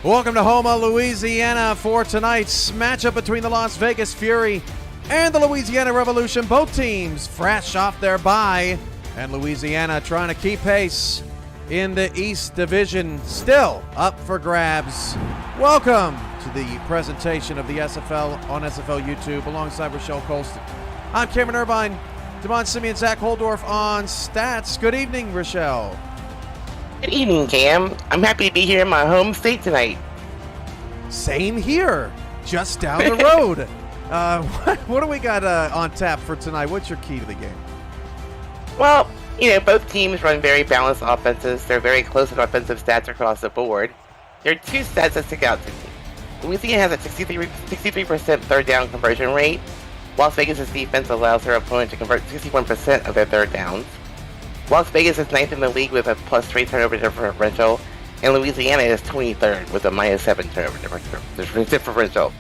Welcome to Houma, Louisiana for tonight's matchup between the Las Vegas Fury and the Louisiana Revolution. Both teams fresh off their bye, and Louisiana trying to keep pace in the East Division, still up for grabs. Welcome to the presentation of the SFL on SFL YouTube alongside Rochelle Colston. I'm Cameron Irvine, Devon Simeon, Zach Holdorf on stats. Good evening, Rochelle. Good evening, Cam. I'm happy to be here in my home state tonight. Same here, just down the road. What do we got on tap for tonight? What's your key to the game? Well, both teams run very balanced offenses. They're very close in offensive stats across the board. There are two stats that stick out to me. Louisiana has a 63% third down conversion rate. Las Vegas' defense allows their opponent to convert 61% of their third downs. Las Vegas is 9th in the league with a +3 turnover differential, and Louisiana is 23rd with a -7 turnover differential.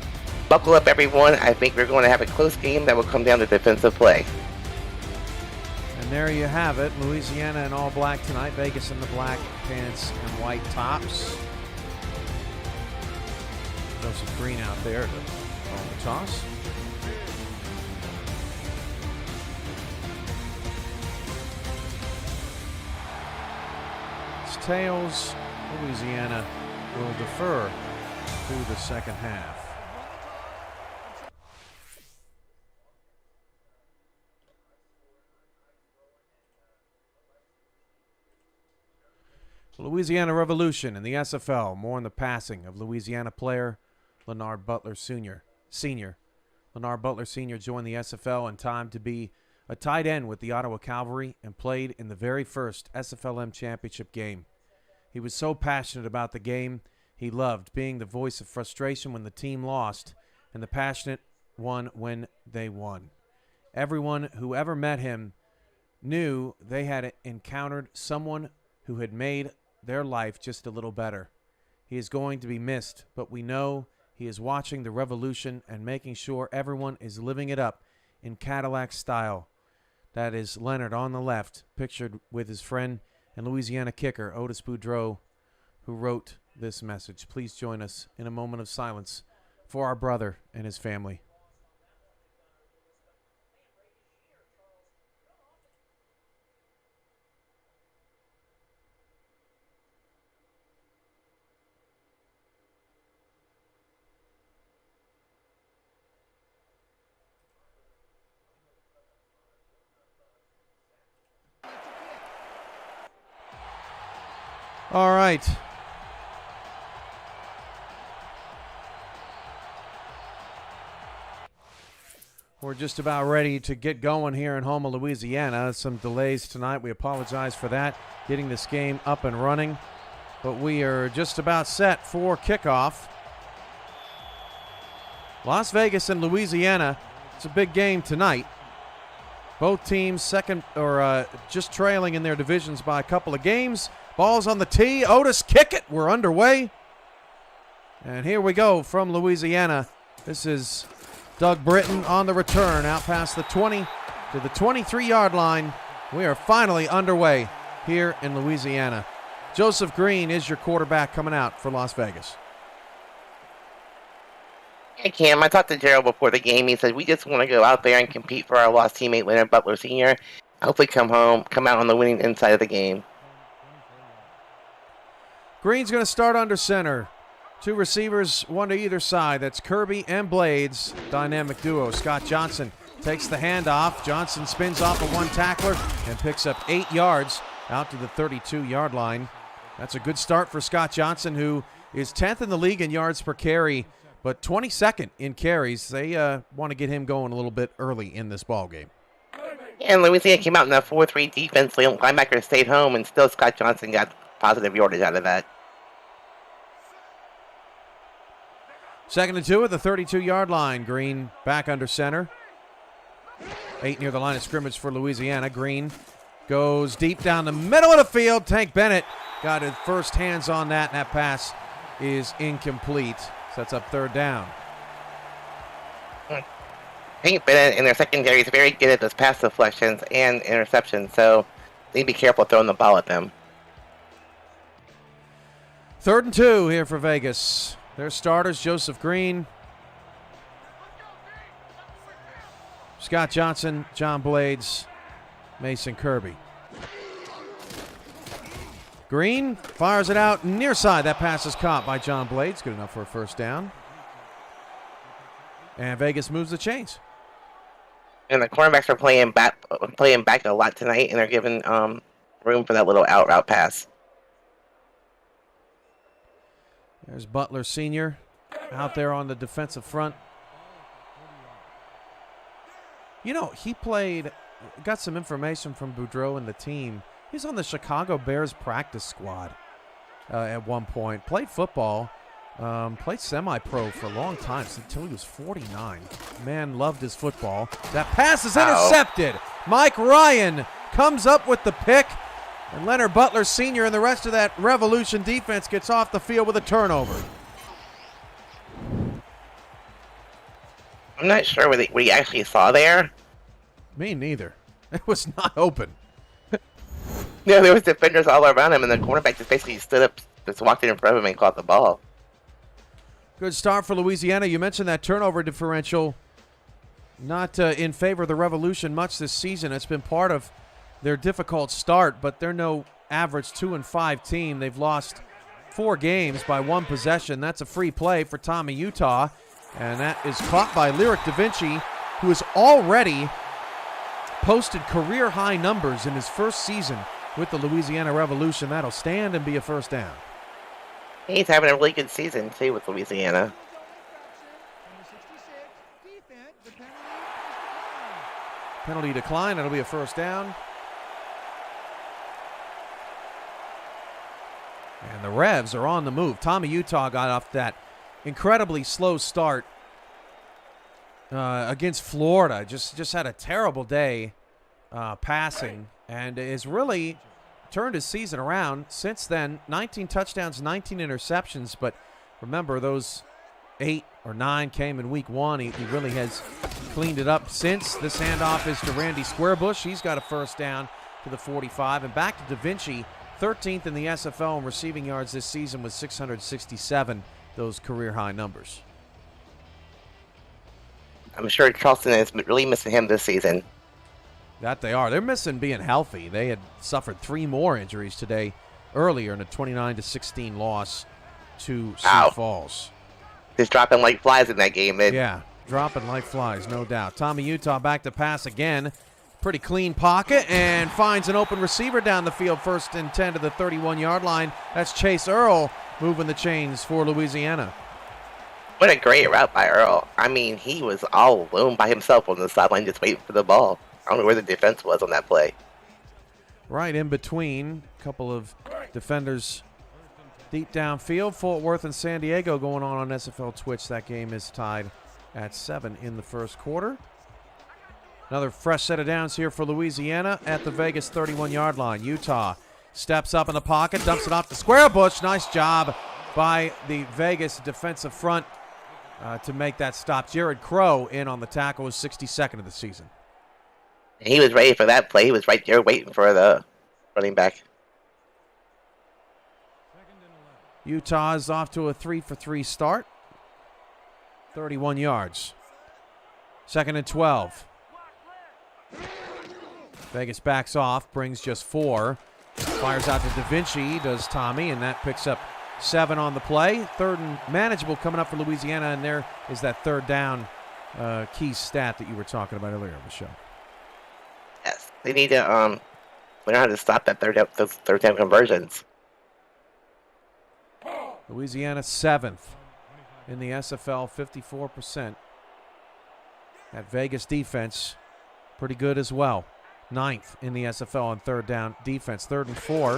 Buckle up, everyone. I think we're going to have a close game that will come down to defensive play. And there you have it. Louisiana in all black tonight. Vegas in the black pants and white tops. Joseph Green out there to call the toss. Tails. Louisiana will defer through the second half. Louisiana Revolution in the SFL. More on the passing of Louisiana player Lennar Butler Sr. Lennar Butler Sr. joined the SFL in time to be a tight end with the Ottawa Cavalry and played in the very first SFLM championship game. He was so passionate about the game. He loved being the voice of frustration when the team lost and the passionate one when they won. Everyone who ever met him knew they had encountered someone who had made their life just a little better. He is going to be missed, but we know he is watching the revolution and making sure everyone is living it up in Cadillac style. That is Lennar on the left, pictured with his friend and Louisiana kicker Otis Boudreau, who wrote this message. Please join us in a moment of silence for our brother and his family. All right. We're just about ready to get going here in Houma, Louisiana. Some delays tonight. We apologize for that, getting this game up and running. But we are just about set for kickoff. Las Vegas and Louisiana. It's a big game tonight. Both teams just trailing in their divisions by a couple of games. Ball's on the tee. Otis, kick it. We're underway. And here we go from Louisiana. This is Doug Britton on the return, out past the 20 to the 23-yard line. We are finally underway here in Louisiana. Joseph Green is your quarterback coming out for Las Vegas. Hey, Cam, I talked to Gerald before the game. He said, we just want to go out there and compete for our lost teammate, Lennar Butler Sr. Hopefully come out on the winning inside of the game. Green's going to start under center. Two receivers, one to either side. That's Kirby and Blades, dynamic duo. Scott Johnson takes the handoff. Johnson spins off of one tackler and picks up 8 yards out to the 32-yard line. That's a good start for Scott Johnson, who is 10th in the league in yards per carry, but 22nd in carries. They want to get him going a little bit early in this ball game. And Louisiana came out in a 4-3 defense. Linebacker stayed home, and still Scott Johnson got positive yardage out of that. 2nd and 2 at the 32-yard line. Green back under center. 8 near the line of scrimmage for Louisiana. Green goes deep down the middle of the field. Tank Bennett got his first hands on that, and that pass is incomplete. Sets up 3rd down. Tank Bennett in their secondary is very good at those pass deflections and interceptions, so they need to be careful throwing the ball at them. 3rd and 2 here for Vegas. Their starters, Joseph Green, Scott Johnson, John Blades, Mason Kirby. Green fires it out near side. That pass is caught by John Blades. Good enough for a first down. And Vegas moves the chains. And the cornerbacks are playing back a lot tonight, and they're giving room for that little out route pass. There's Butler Sr. out there on the defensive front. You know, he got some information from Boudreaux and the team. He's on the Chicago Bears practice squad at one point. Played football, played semi-pro for a long time, until he was 49. Man loved his football. That pass is intercepted. Mike Ryan comes up with the pick, and Lennar Butler Sr. and the rest of that Revolution defense gets off the field with a turnover. I'm not sure what he actually saw there. Me neither. It was not open. Yeah, there was defenders all around him, and the cornerback just basically stood up, just walked in front of him and caught the ball. Good start for Louisiana. You mentioned that turnover differential. Not in favor of the Revolution much this season. It's been part of their difficult start, but they're no average 2-5 team. They've lost 4 games by 1 possession. That's a free play for Tommy Utah, and that is caught by Lyric Da Vinci, who has already posted career-high numbers in his first season with the Louisiana Revolution. That'll stand and be a first down. He's having a really good season, too, with Louisiana. Penalty decline. That'll be a first down. And the Revs are on the move. Tommy Utah got off that incredibly slow start against Florida. Just had a terrible day passing, and has really turned his season around since then. 19 touchdowns, 19 interceptions, but remember, those 8 or 9 came in week 1. He really has cleaned it up since. This handoff is to Randy Squarebush. He's got a first down to the 45. And back to Da Vinci, 13th in the SFL in receiving yards this season with 667, those career-high numbers. I'm sure Charleston is really missing him this season. That they are. They're missing being healthy. They had suffered 3 more injuries today earlier in a 29-16 loss to Sioux Falls. Just dropping like flies in that game. Yeah, dropping like flies, no doubt. Tommy Utah back to pass again. Pretty clean pocket and finds an open receiver down the field. 1st and 10 to the 31-yard line. That's Chase Earl moving the chains for Louisiana. What a great route by Earl. I mean, he was all alone by himself on the sideline just waiting for the ball. I don't know where the defense was on that play. Right in between. A couple of defenders deep downfield. Fort Worth and San Diego going on SFL Twitch. That game is tied at 7 in the first quarter. Another fresh set of downs here for Louisiana at the Vegas 31-yard line. Utah steps up in the pocket, dumps it off to Squarebush. Nice job by the Vegas defensive front to make that stop. Jared Crow in on the tackle, his 62nd of the season. He was ready for that play. He was right there waiting for the running back. Utah is off to a 3-for-3 start. 31 yards. 2nd and 12. Vegas backs off, brings just 4. Fires out to Da Vinci, does Tommy, and that picks up 7 on the play. 3rd and manageable coming up for Louisiana, and there is that 3rd down key stat that you were talking about earlier, Michelle. Yes, they need to learn how to stop that those third down conversions. Louisiana 7th in the SFL, 54%. That Vegas defense, pretty good as well. 9th in the SFL on 3rd down defense. 3rd and 4.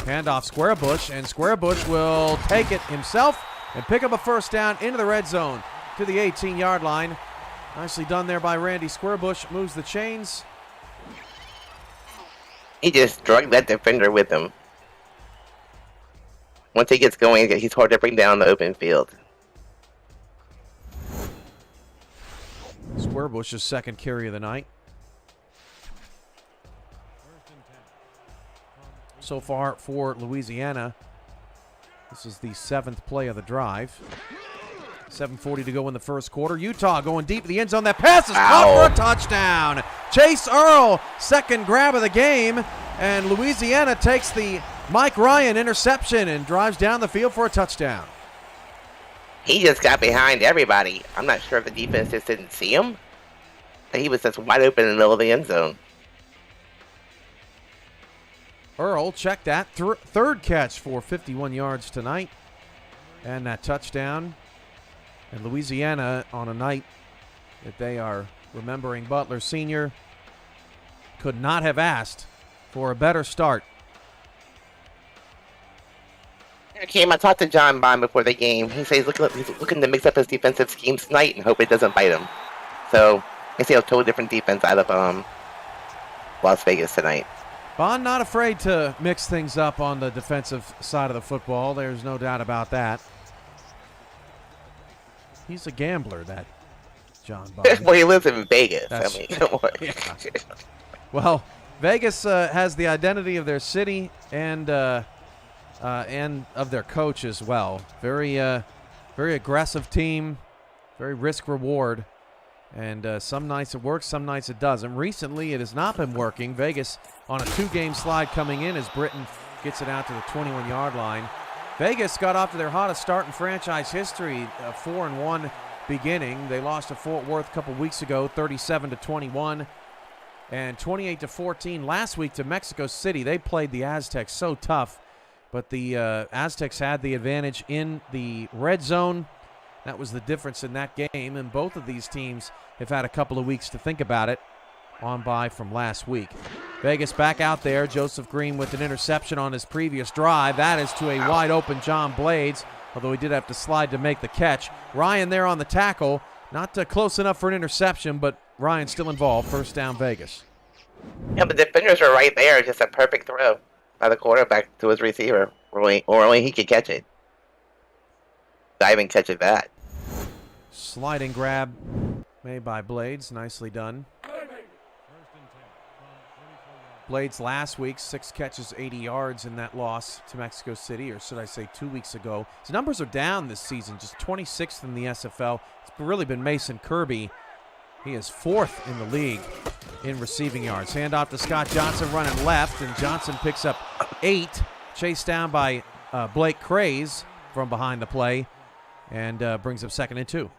Handoff Squarebush, and Squarebush will take it himself and pick up a first down into the red zone to the 18-yard line. Nicely done there by Randy Squarebush. Moves the chains. He just dragged that defender with him. Once he gets going, he's hard to bring down the open field. Squarebush's 2nd carry of the night. So far for Louisiana, This is the 7th play of the drive. 7:40 to go in the first quarter. Utah going deep to the end zone. That pass is caught for a touchdown. Chase Earl, second grab of the game. And Louisiana takes the Mike Ryan interception and drives down the field for a touchdown. He just got behind everybody. I'm not sure if the defense just didn't see him. But he was just wide open in the middle of the end zone. Earl, check that. Third catch for 51 yards tonight. And that touchdown. And Louisiana, on a night that they are remembering Butler Sr., could not have asked for a better start. I talked to John Bond before the game. He says he's looking to mix up his defensive schemes tonight and hope it doesn't bite him. So I see a totally different defense out of Las Vegas tonight. Bond not afraid to mix things up on the defensive side of the football. There's no doubt about that. He's a gambler, that John Bond. Well, he lives in Vegas. Yeah. Well, Vegas has the identity of their city and of their coach as well. Very aggressive team, very risk-reward. And some nights it works, some nights it doesn't. Recently, it has not been working. Vegas on a 2-game slide coming in as Britton gets it out to the 21-yard line. Vegas got off to their hottest start in franchise history, a 4-1 beginning. They lost to Fort Worth a couple weeks ago, 37-21, and 28-14 last week to Mexico City. They played the Aztecs so tough, but the Aztecs had the advantage in the red zone. That was the difference in that game, and both of these teams have had a couple of weeks to think about it on bye from last week. Vegas back out there. Joseph Green with an interception on his previous drive. That is to a wide-open John Blades, although he did have to slide to make the catch. Ryan there on the tackle. Not close enough for an interception, but Ryan still involved. First down, Vegas. Yeah, the defenders are right there. Just a perfect throw by the quarterback to his receiver, or only he could catch it. Diving catch at that. Sliding grab made by Blades. Nicely done. Blades last week, 6 catches, 80 yards in that loss to Mexico City, or should I say 2 weeks ago. His numbers are down this season, just 26th in the SFL. It's really been Mason Kirby. He is 4th in the league in receiving yards. Handoff to Scott Johnson running left, and Johnson picks up 8, chased down by Blake Craze from behind the play, and brings up 2nd and 2.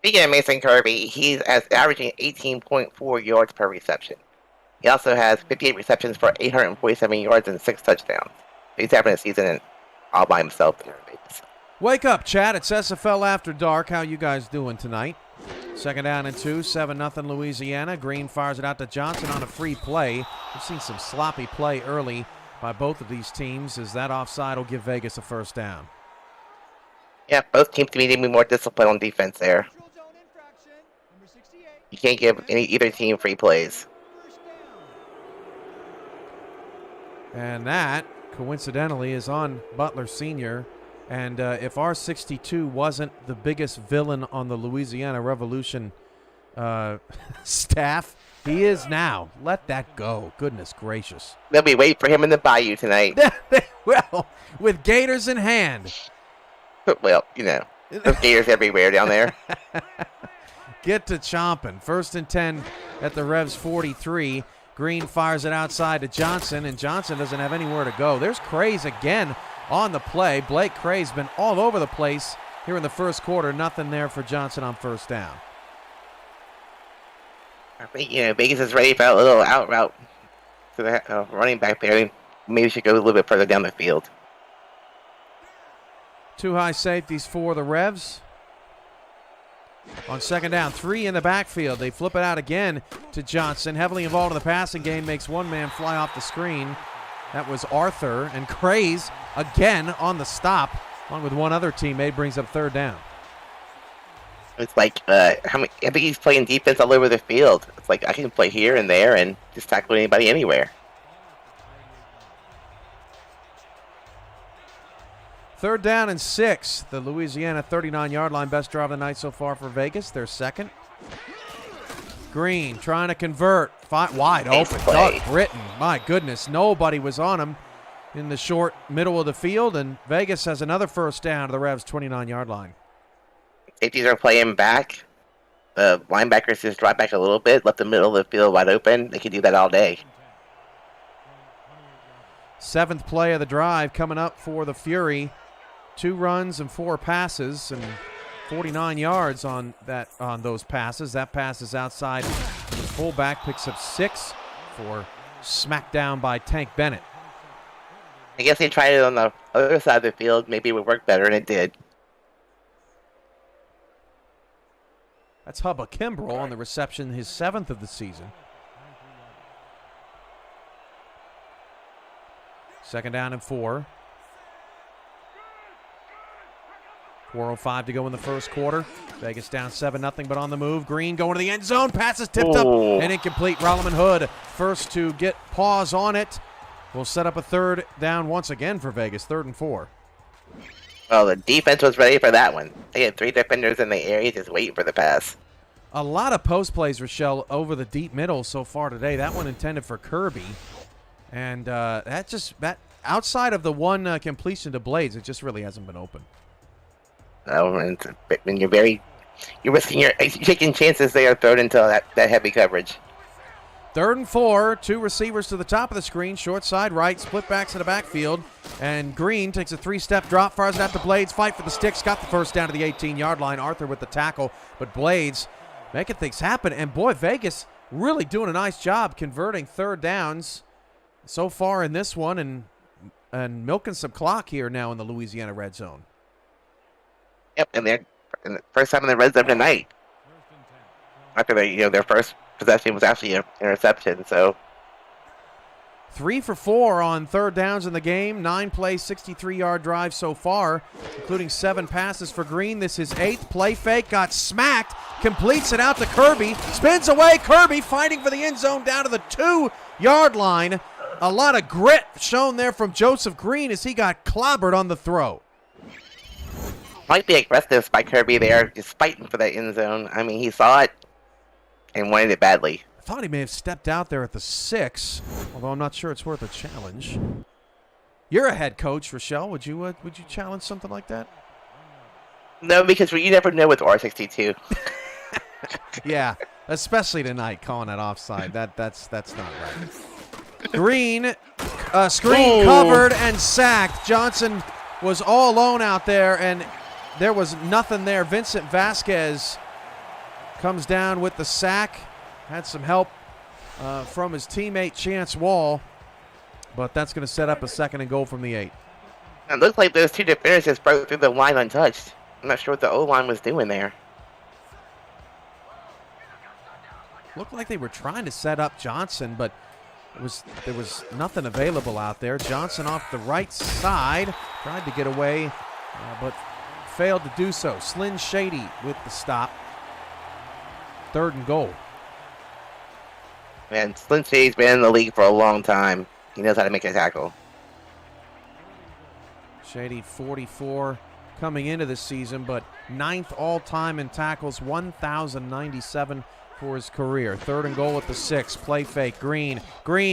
Speaking of Mason Kirby, he's averaging 18.4 yards per reception. He also has 58 receptions for 847 yards and 6 touchdowns. He's having a season all by himself there in Vegas. Wake up, Chad. It's SFL After Dark. How you guys doing tonight? 2nd down and 2, 7-0 Louisiana. Green fires it out to Johnson on a free play. We've seen some sloppy play early by both of these teams, as that offside will give Vegas a first down. Yeah, both teams need to be more disciplined on defense there. You can't give either team free plays. And that, coincidentally, is on Butler Sr. And if our 62 wasn't the biggest villain on the Louisiana Revolution staff, he is now. Let that go. Goodness gracious. They'll be waiting for him in the bayou tonight. Well, with gators in hand. Well, you know, there's gators everywhere down there. Get to chomping. 1st and 10 at the Revs 43. Green fires it outside to Johnson, and Johnson doesn't have anywhere to go. There's Craze again on the play. Blake Craze been all over the place here in the first quarter. Nothing there for Johnson on first down. I think, Vegas is ready for a little out route to the running back there. Maybe we should go a little bit further down the field. 2 high safeties for the Revs. On 2nd down, 3 in the backfield. They flip it out again to Johnson. Heavily involved in the passing game. Makes one man fly off the screen. That was Arthur. And Craze again on the stop, along with one other teammate, brings up 3rd down. It's like, I think he's playing defense all over the field. It's like, I can play here and there and just tackle anybody anywhere. 3rd down and 6. The Louisiana 39-yard line. Best drive of the night so far for Vegas. Their 2nd. Green trying to convert. Wide open. Doug Britton. My goodness. Nobody was on him. in the short middle of the field, and Vegas has another first down to the Revs' 29-yard line. Safeties are playing back. The linebackers just drop back a little bit, left the middle of the field wide open. They can do that all day. 7th play of the drive coming up for the Fury. 2 runs and 4 passes, and 49 yards on those passes. That pass is outside. The fullback picks up 6 for smackdown by Tank Bennett. I guess they tried it on the other side of the field. Maybe it would work better, and it did. That's Hubba Kimbrell on the reception, his 7th of the season. 2nd down and 4. 4:05 to go in the first quarter. Vegas down 7-0, but on the move. Green going to the end zone. Pass is tipped up and incomplete. Rolliman Hood first to get pause on it. Will set up a 3rd down once again for Vegas, 3rd and 4. Well, the defense was ready for that one. They had 3 defenders in the area just waiting for the pass. A lot of post plays, Rochelle, over the deep middle so far today. That one intended for Kirby. And that outside of the one completion to Blades, it just really hasn't been open. When you're taking chances, they are thrown into that heavy coverage. 3rd and 4, 2 receivers to the top of the screen, short side right, split backs in the backfield, and Green takes a 3-step drop, fires it out to Blades, fight for the sticks, got the first down to the 18-yard line. Arthur with the tackle, but Blades making things happen, and boy, Vegas really doing a nice job converting 3rd downs so far in this one, and milking some clock here now in the Louisiana red zone. Yep, and they're the first time in the red zone tonight. After their first possession was actually an interception. So 3 for 4 on 3rd downs in the game. 9 plays, 63-yard drive so far, including 7 passes for Green. This is 8th play fake, got smacked, completes it out to Kirby, spins away. Kirby fighting for the end zone down to the 2-yard line. A lot of grit shown there from Joseph Green as he got clobbered on the throw. Might be aggressive by Kirby there, just fighting for that end zone. I mean, he saw it and wanted it badly. I thought he may have stepped out there at the 6, although I'm not sure it's worth a challenge. You're a head coach, Rochelle. Would you challenge something like that? No, because you never know with R62. Yeah, especially tonight, calling that offside. That's not right. Green, screen covered and sacked. Johnson was all alone out there, and there was nothing there. Vincent Vasquez comes down with the sack. Had some help from his teammate Chance Wall, but that's going to set up a 2nd and goal from the 8. It looks like those 2 defenders just broke through the line untouched. I'm not sure what the O-line was doing there. Looked like they were trying to set up Johnson, but there was nothing available out there. Johnson off the right side, tried to get away, but failed to do so. Slyn Shady with the stop. 3rd and goal. Man, Slyn Shady's been in the league for a long time. He knows how to make a tackle. Shady 44 coming into this season, but 9th all-time in tackles, 1,097 for his career. 3rd and goal at the 6. Play fake. Green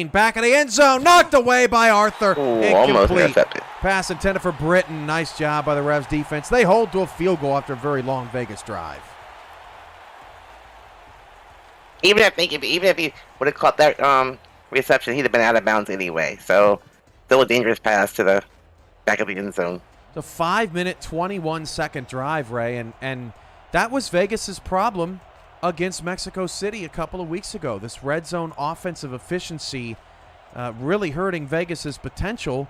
back of the end zone, knocked away by Arthur. Almost intercepted. Pass intended for Britton. Nice job by the Revs defense. They hold to a field goal after a very long Vegas drive. Even if he would have caught that reception, he'd have been out of bounds anyway. So still a dangerous pass to the back of the end zone. It's a 5-minute, 21-second drive, Ray, and that was Vegas's problem against Mexico City a couple of weeks ago. This red zone offensive efficiency really hurting Vegas's potential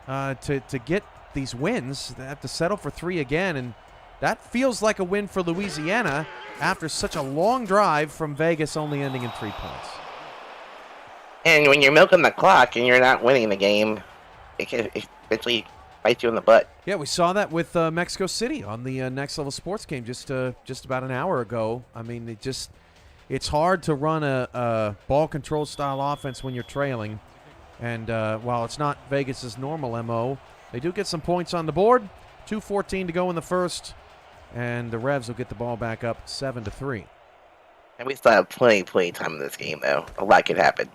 to get these wins. They have to settle for 3 again, and that feels like a win for Louisiana after such a long drive from Vegas only ending in 3 points. And when you're milking the clock and you're not winning the game, it can eventually bite you in the butt. Yeah, we saw that with Mexico City on the Next Level Sports game just about an hour ago. I mean, it's hard to run a ball control style offense when you're trailing. And while it's not Vegas's normal MO, they do get some points on the board. 2:14 to go in the first, and the Revs will get the ball back up 7-3. And we still have plenty of time in this game, though. A lot could happen.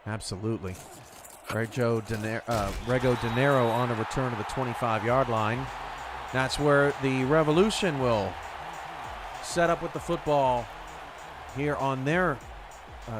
Absolutely. Rego Dinero on a return to the 25-yard line. That's where the Revolution will set up with the football here on their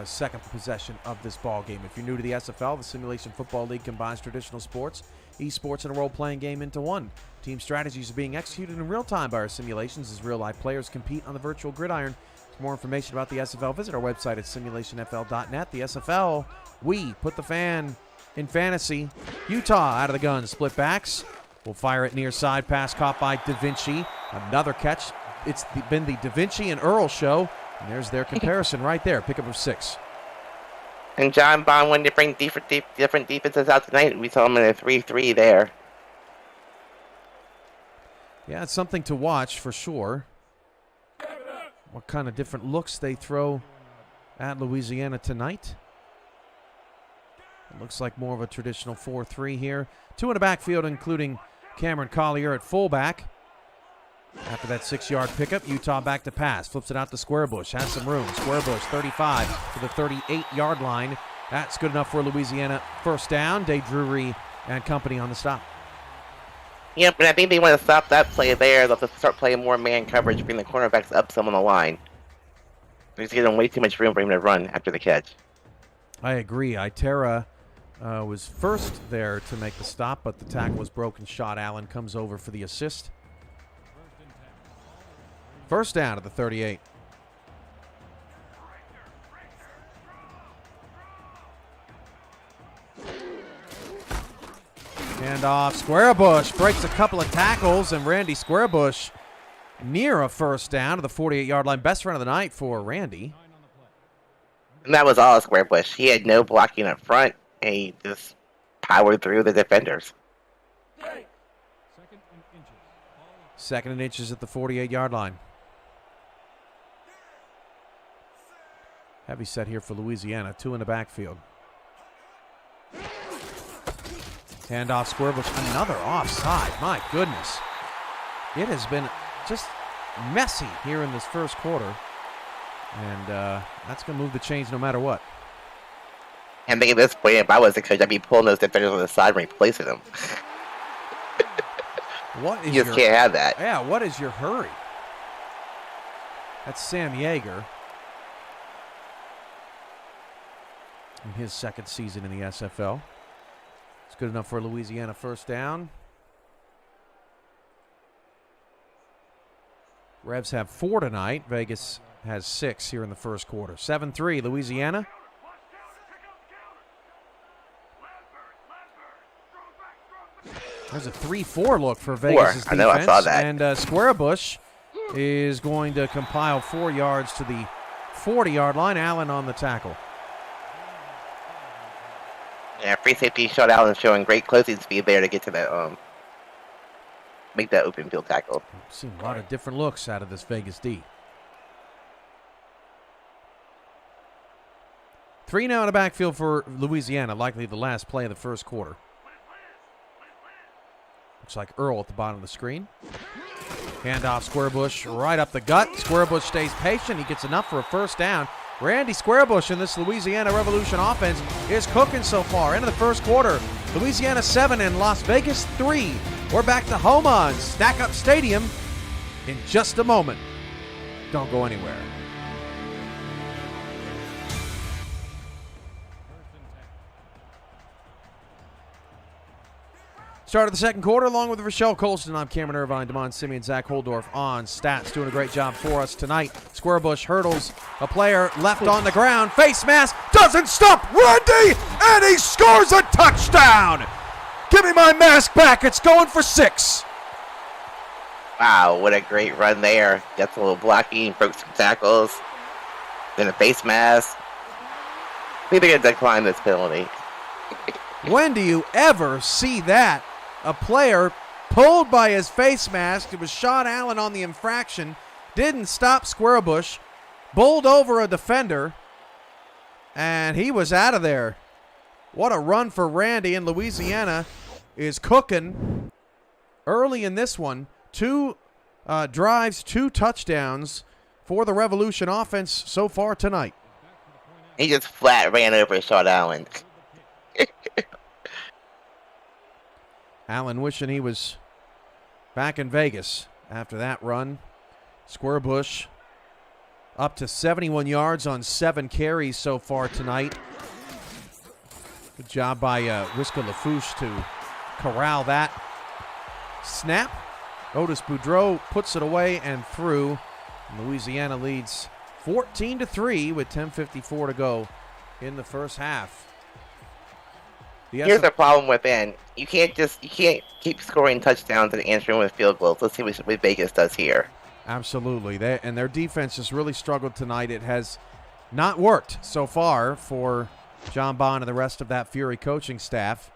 second possession of this ball game. If you're new to the SFL, the Simulation Football League combines traditional sports, esports, and a role-playing game into one. Team strategies are being executed in real time by our simulations as real-life players compete on the virtual gridiron. For more information about the SFL, visit our website at simulationfl.net. The SFL, we put the fan in fantasy. Utah out of the gun, split backs. Will fire it near side, pass caught by Da Vinci. Another catch. It's been the Da Vinci and Earl show. And there's their comparison right there. Pickup of 6. And John Bond wanted to bring different defenses out tonight. We saw him in a 3-3 there. Yeah, it's something to watch for sure. What kind of different looks they throw at Louisiana tonight. It looks like more of a traditional 4-3 here. 2 in the backfield, including Cameron Collier at fullback. After that 6-yard pickup, Utah back to pass. Flips it out to Squarebush. Has some room. Squarebush, 35 to the 38-yard line. That's good enough for Louisiana. First down. Day Drury and company on the stop. Yep, and I think they want to stop that play there. They'll have to start playing more man coverage, bring the cornerbacks up some on the line. They're just giving way too much room for him to run after the catch. I agree. Itera was first there to make the stop, but the tackle was broken. Shot Allen comes over for the assist. First down at the 38. Hand off. Squarebush breaks a couple of tackles, and Randy Squarebush near a first down to the 48-yard line. Best run of the night for Randy. And that was all Squarebush. He had no blocking up front, and he just powered through the defenders. Second and inches at the 48-yard line. Heavy set here for Louisiana. 2 in the backfield. Handoff, Squarebush, another offside. My goodness. It has been just messy here in this first quarter. And that's going to move the chains no matter what. And think at this point, if I was the coach, I'd be pulling those defenders on the side and replacing them. You just can't have that. Yeah, what is your hurry? That's Sam Yeager in his second season in the SFL. It's good enough for Louisiana first down. Revs have 4 tonight. Vegas has 6 here in the first quarter. 7-3, Louisiana. There's a 3-4 look for Vegas' defense. I know, I saw that. And Squarebush is going to compile 4 yards to the 40-yard line. Allen on the tackle. Yeah, free safety shot Allen showing great closing speed there to get to that, make that open field tackle. I've seen a lot of different looks out of this Vegas D. 3 now in the backfield for Louisiana, likely the last play of the first quarter. Looks like Earl at the bottom of the screen. Handoff, Squarebush right up the gut. Squarebush stays patient. He gets enough for a first down. Randy Squarebush in this Louisiana Revolution offense is cooking so far. Into the first quarter. Louisiana 7 and Las Vegas 3. We're back to home on Stack Up Stadium in just a moment. Don't go anywhere. Start of the second quarter, along with Rochelle Colston. I'm Cameron Irvine, Damon Simeon, Zach Holdorf on stats. Doing a great job for us tonight. Squarebush hurdles a player left on the ground. Face mask doesn't stop Randy, and he scores a touchdown. Give me my mask back. It's going for 6. Wow, what a great run there. Gets a little blocking, broke some tackles. Then a face mask. I think they're going to decline this penalty. When do you ever see that? A player pulled by his face mask. It was Sean Allen on the infraction. Didn't stop Squarebush. Bowled over a defender. And he was out of there. What a run for Randy. And Louisiana is cooking early in this one. 2 drives, 2 touchdowns for the Revolution offense so far tonight. He just flat ran over Sean Allen. Allen wishing he was back in Vegas after that run. Squarebush up to 71 yards on 7 carries so far tonight. Good job by Riska Lafouche to corral that. Snap. Otis Boudreau puts it away and through. Louisiana leads 14-3 with 10:54 to go in the first half. Here's the problem with Ben. You can't keep scoring touchdowns and answering with field goals. Let's see what Vegas does here. Absolutely. Their defense has really struggled tonight. It has not worked so far for John Bond and the rest of that Fury coaching staff.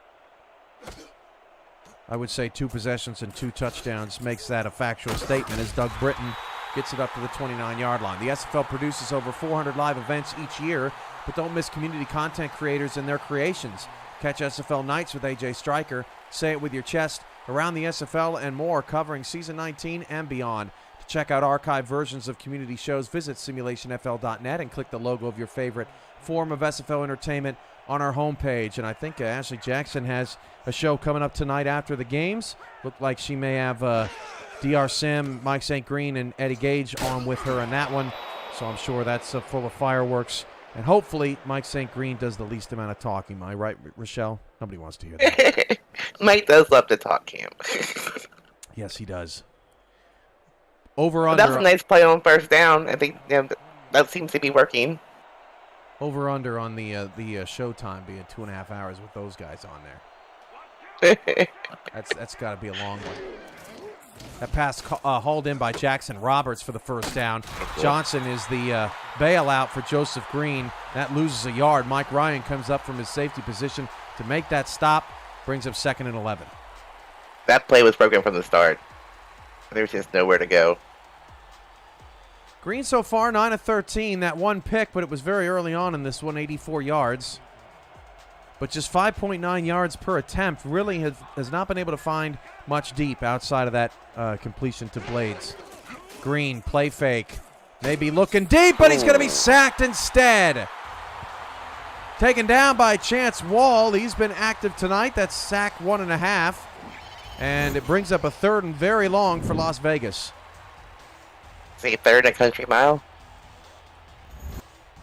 I would say 2 possessions and 2 touchdowns makes that a factual statement as Doug Britton gets it up to the 29-yard line. The SFL produces over 400 live events each year, but don't miss community content creators and their creations. Catch SFL Nights with AJ Stryker. Say it with your chest. Around the SFL and more, covering Season 19 and beyond. To check out archived versions of community shows, visit simulationfl.net and click the logo of your favorite form of SFL entertainment on our homepage. And I think Ashley Jackson has a show coming up tonight after the games. Looked like she may have DR Sim, Mike St. Green, and Eddie Gage on with her on that one. So I'm sure that's full of fireworks. And hopefully Mike St. Green does the least amount of talking. Am I right, Rochelle? Nobody wants to hear that. Mike does love to talk, Cam. Yes, he does. Over under. That's a nice play on first down. I think that seems to be working. Over under on the showtime being 2.5 hours with those guys on there. That's got to be a long one. That pass hauled in by Jackson Roberts for the first down. Johnson is the bailout for Joseph Green. That loses a yard. Mike Ryan comes up from his safety position to make that stop. Brings up 2nd and 11. That play was broken from the start. There's just nowhere to go. Green so far, 9 of 13. That one pick, but it was very early on in this one, 84 yards. But just 5.9 yards per attempt. Really has not been able to find much deep outside of that completion to Blades. Green, play fake. Maybe looking deep, but he's going to be sacked instead. Taken down by Chance Wall. He's been active tonight. That's sack 1.5. And it brings up a 3rd and very long for Las Vegas. Say 3rd a country mile.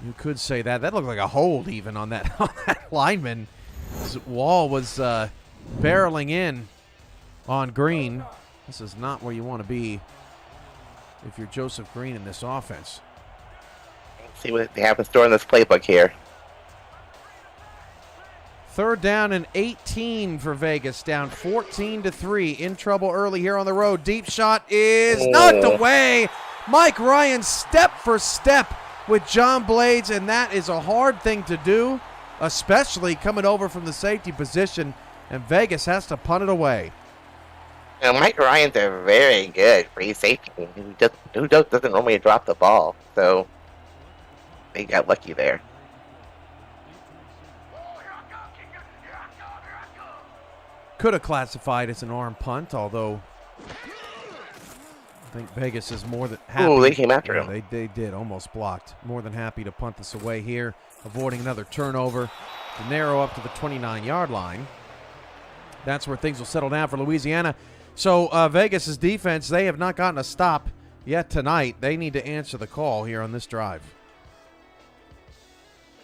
You could say that. That looked like a hold even on that lineman. Wall was barreling in on Green. This is not where you want to be if you're Joseph Green in this offense. Let's see what they have in store in this playbook here. 3rd down and 18 for Vegas, down 14-3. In trouble early here on the road. Deep shot is knocked away. Mike Ryan step for step with John Blades, and that is a hard thing to do, especially coming over from the safety position, and Vegas has to punt it away. Now, Mike Ryan's a very good free safety who doesn't normally drop the ball, so they got lucky there. Could have classified as an arm punt, although I think Vegas is more than happy. Ooh, they came after him. They did, almost blocked. More than happy to punt this away here, avoiding another turnover to narrow up to the 29-yard line. That's where things will settle down for Louisiana. So Vegas' defense, they have not gotten a stop yet tonight. They need to answer the call here on this drive.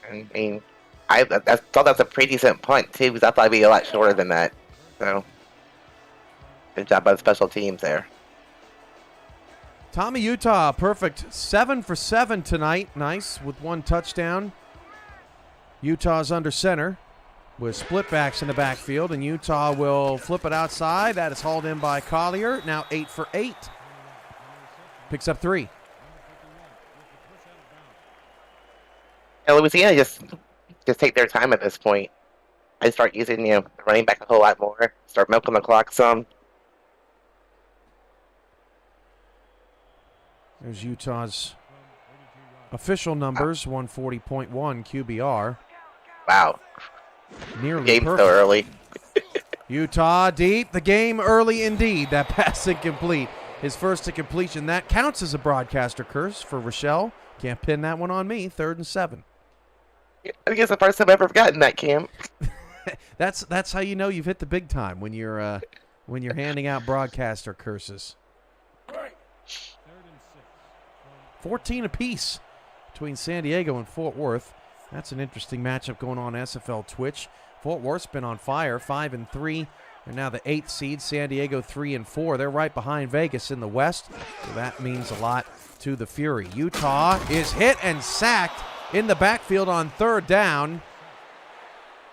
I mean, I thought that's a pretty decent punt, too, because I thought it'd be a lot shorter than that. So, good job by the special teams there. Tommy Utah, perfect 7 for 7 tonight. Nice with 1 touchdown. Utah's under center with split backs in the backfield, and Utah will flip it outside. That is hauled in by Collier. Now 8 for 8. Picks up 3. And Louisiana just take their time at this point. I start using the running back a whole lot more. Start milking the clock some. There's Utah's official numbers, 140.1 QBR. Wow. Nearly Game perfect. so early. Utah deep. The game early indeed. That pass incomplete. His first to completion. That counts as a broadcaster curse for Rochelle. Can't pin that one on me. 3rd and 7. I think it's the first time I've ever gotten that, Cam. That's how you know you've hit the big time, when you're handing out broadcaster curses. 14 apiece between San Diego and Fort Worth. That's an interesting matchup going on SFL Twitch. Fort Worth's been on fire, 5-3. They're now the 8th seed. San Diego 3-4. They're right behind Vegas in the West. So that means a lot to the Fury. Utah is hit and sacked in the backfield on 3rd down.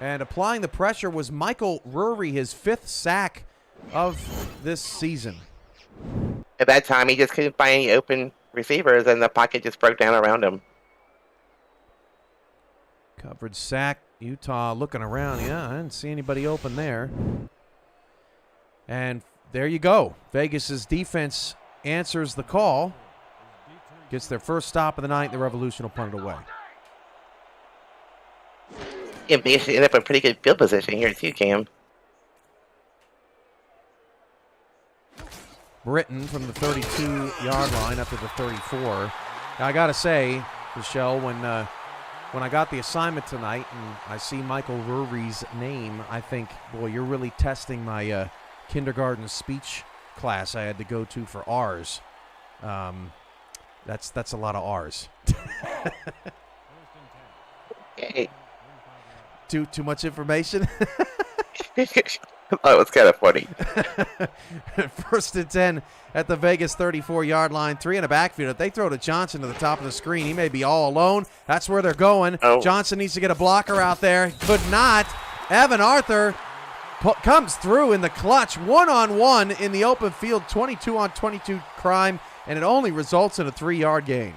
And applying the pressure was Michael Rury, his 5th sack of this season. At that time, he just couldn't find any open receivers, and the pocket just broke down around him. Coverage sack. Utah looking around. Yeah, I didn't see anybody open there. And there you go. Vegas's defense answers the call. Gets their first stop of the night. The Revolution will punt it away. Yeah, Vegas ended up in pretty good field position here too, Cam. Britton from the 32-yard line up to the 34. Now, I got to say, Michelle, when I got the assignment tonight and I see Michael Rury's name, I think, boy, you're really testing my kindergarten speech class I had to go to for R's. That's a lot of R's. Okay. Too much information? Oh, it was kind of funny. 1st and 10 at the Vegas 34-yard line. 3 in the backfield. If they throw to Johnson to the top of the screen, he may be all alone. That's where they're going. Oh. Johnson needs to get a blocker out there. Could not. Evan Arthur comes through in the clutch. 1-on-1 in the open field. 22-on-22 crime, and it only results in a 3-yard gain.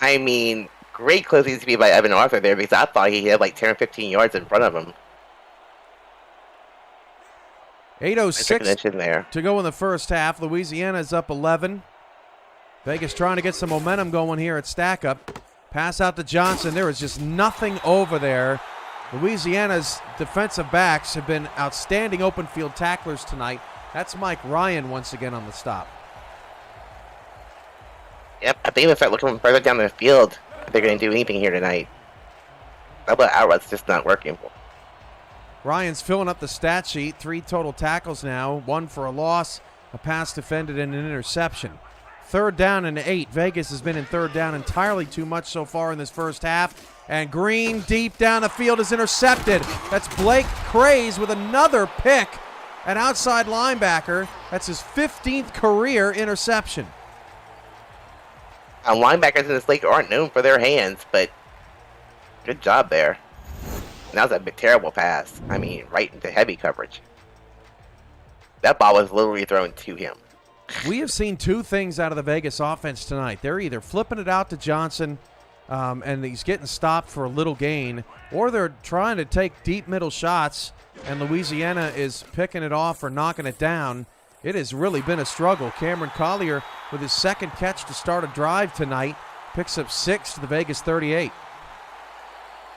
I mean, great closing speed by Evan Arthur there, because I thought he had like 10 or 15 yards in front of him. 8:06 in there. to go in the first half. Louisiana's up 11. Vegas trying to get some momentum going here at Stack Up. Pass out to Johnson. There is just nothing over there. Louisiana's defensive backs have been outstanding open field tacklers tonight. That's Mike Ryan once again on the stop. Yep, I think if I look further down the field, if they're going to do anything here tonight. Double outlet's just not working. Ryan's filling up the stat sheet. 3 total tackles now. 1 for a loss, a pass defended, and an interception. 3rd down and 8. Vegas has been in 3rd down entirely too much so far in this first half. And Green deep down the field is intercepted. That's Blake Craze with another pick. An outside linebacker. That's his 15th career interception. Linebackers in this league aren't known for their hands, but good job there. And that was a terrible pass. I mean, right into heavy coverage. That ball was literally thrown to him. We have seen 2 things out of the Vegas offense tonight. They're either flipping it out to Johnson, and he's getting stopped for a little gain, or they're trying to take deep middle shots, and Louisiana is picking it off or knocking it down. It has really been a struggle. Cameron Collier, with his 2nd catch to start a drive tonight, picks up 6 to the Vegas 38.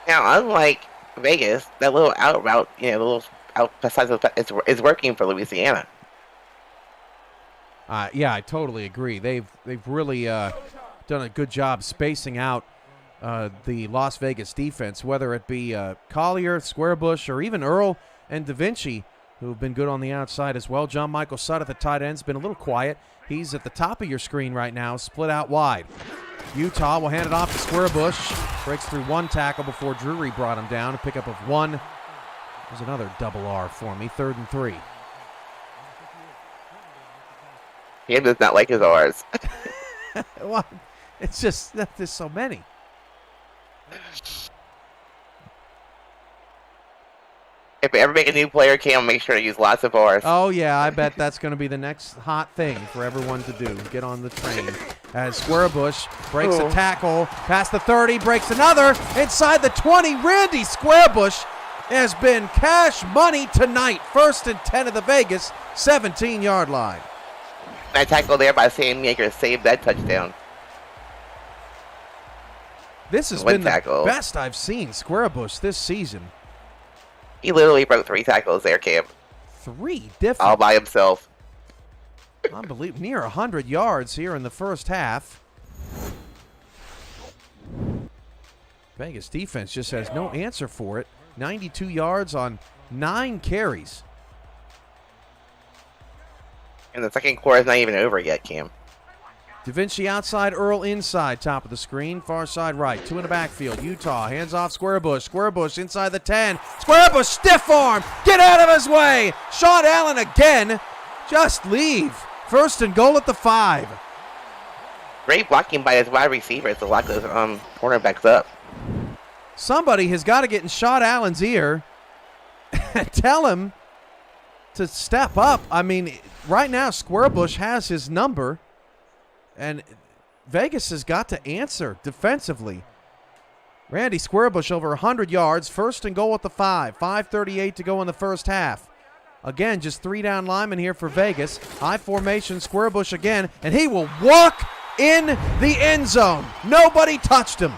Now, unlike Vegas, that little out route, the little out besides is working for Louisiana. Yeah, I totally agree. They've really done a good job spacing out the Las Vegas defense, whether it be Collier, Squarebush, or even Earl and Da Vinci, who have been good on the outside as well. John Michael Sutt at the tight end's been a little quiet. He's at the top of your screen right now, split out wide. Utah will hand it off to Squarebush. Breaks through 1 tackle before Drury brought him down. A pickup of 1. There's another double R for me. 3rd and 3. He does not like his R's. Well, it's just that there's so many. If we ever make a new player cam, make sure to use lots of R's. Oh, yeah, I bet that's going to be the next hot thing for everyone to do. Get on the train. As Squarebush breaks a tackle, past the 30, breaks another, inside the 20. Randy Squarebush has been cash money tonight. 1st and 10 of the Vegas 17-yard line. That tackle there by Sam Yeager saved that touchdown. This has been the best I've seen Squarebush this season. He literally broke 3 tackles there, Cam. 3 different. All by himself. Unbelievable. Near 100 yards here in the first half. Vegas defense just has no answer for it. 92 yards on 9 carries. And the second quarter is not even over yet, Cam. Da Vinci outside, Earl inside, top of the screen, far side right, 2 in the backfield. Utah hands off Squarebush. Squarebush inside the 10. Squarebush stiff arm. Get out of his way. Sean Allen again. Just leave. First and goal at the 5. Great blocking by his wide receivers to lock those cornerbacks up. Somebody has got to get in Sean Allen's ear and tell him to step up. I mean, right now Squarebush has his number, and Vegas has got to answer defensively. Randy Squarebush over 100 yards, first and goal at the 5. 5:38 to go in the first half. Again, just 3 down linemen here for Vegas. High formation, Squarebush again, and he will walk in the end zone. Nobody touched him.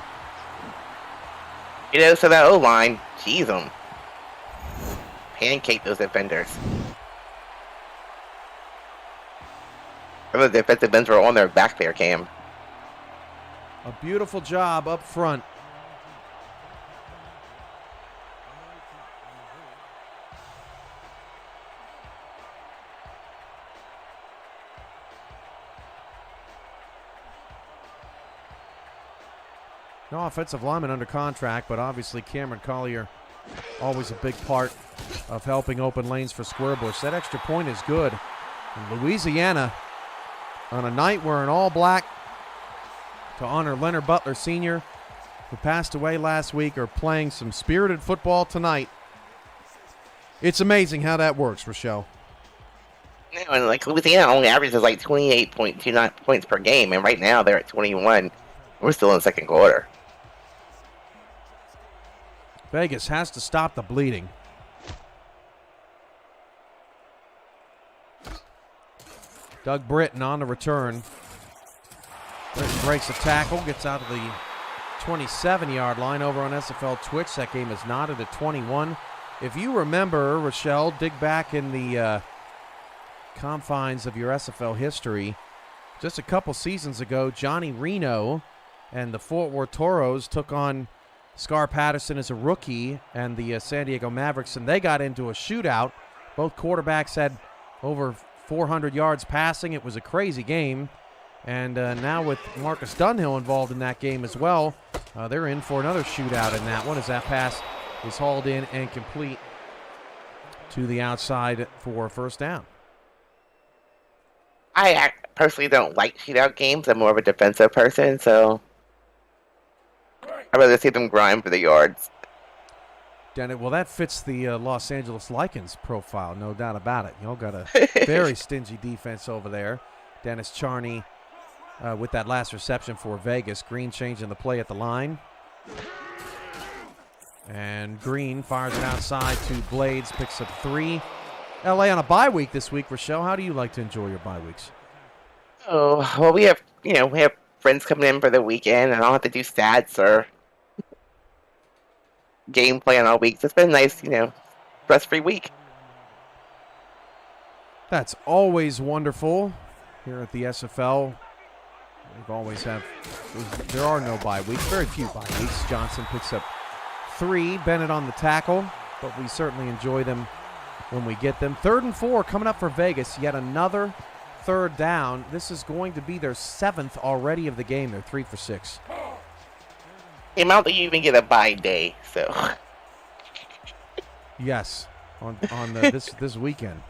You know, so that O-line, jeez, pancake those defenders. Some of the defensive ends were on their back there, Cam. A beautiful job up front. No offensive lineman under contract, but obviously Cameron Collier, always a big part of helping open lanes for Squarebush. That extra point is good. And Louisiana, on a night wearing all black to honor Lennar Butler Sr., who passed away last week, are playing some spirited football tonight. It's amazing how that works, Rochelle. No, and like Louisiana only averages like 28.29 points per game, and right now they're at 21. We're still in the second quarter. Vegas has to stop the bleeding. Doug Britton on the return. Britton breaks a tackle, gets out of the 27-yard line over on SFL Twitch. That game is knotted at 21. If you remember, Rochelle, dig back in the confines of your SFL history. Just a couple seasons ago, Johnny Reno and the Fort Worth Toros took on Scar Patterson as a rookie and the San Diego Mavericks, and they got into a shootout. Both quarterbacks had over 400 yards passing. It was a crazy game. And now with Marcus Dunhill involved in that game as well, they're in for another shootout in that one as that pass is hauled in and complete to the outside for first down. I personally don't like shootout games. I'm more of a defensive person, so I'd rather see them grind for the yards. Well, that fits the Los Angeles Lycans profile, no doubt about it. Y'all got a very stingy defense over there. Dennis Charney with that last reception for Vegas. Green changing the play at the line. And Green fires it outside to Blades, picks up 3. LA on a bye week this week. Rochelle, how do you like to enjoy your bye weeks? Oh, well, we have friends coming in for the weekend, and I don't have to do stats or game plan all week. So it's been a nice, stress-free week. That's always wonderful here at the SFL. There are no bye weeks, very few bye weeks. Johnson picks up 3, Bennett on the tackle, but we certainly enjoy them when we get them. 3rd and 4 coming up for Vegas. Yet another third down. This is going to be their 7th already of the game. They're 3 for 6. I don't think you even get a bye day, so. Yes, on this weekend.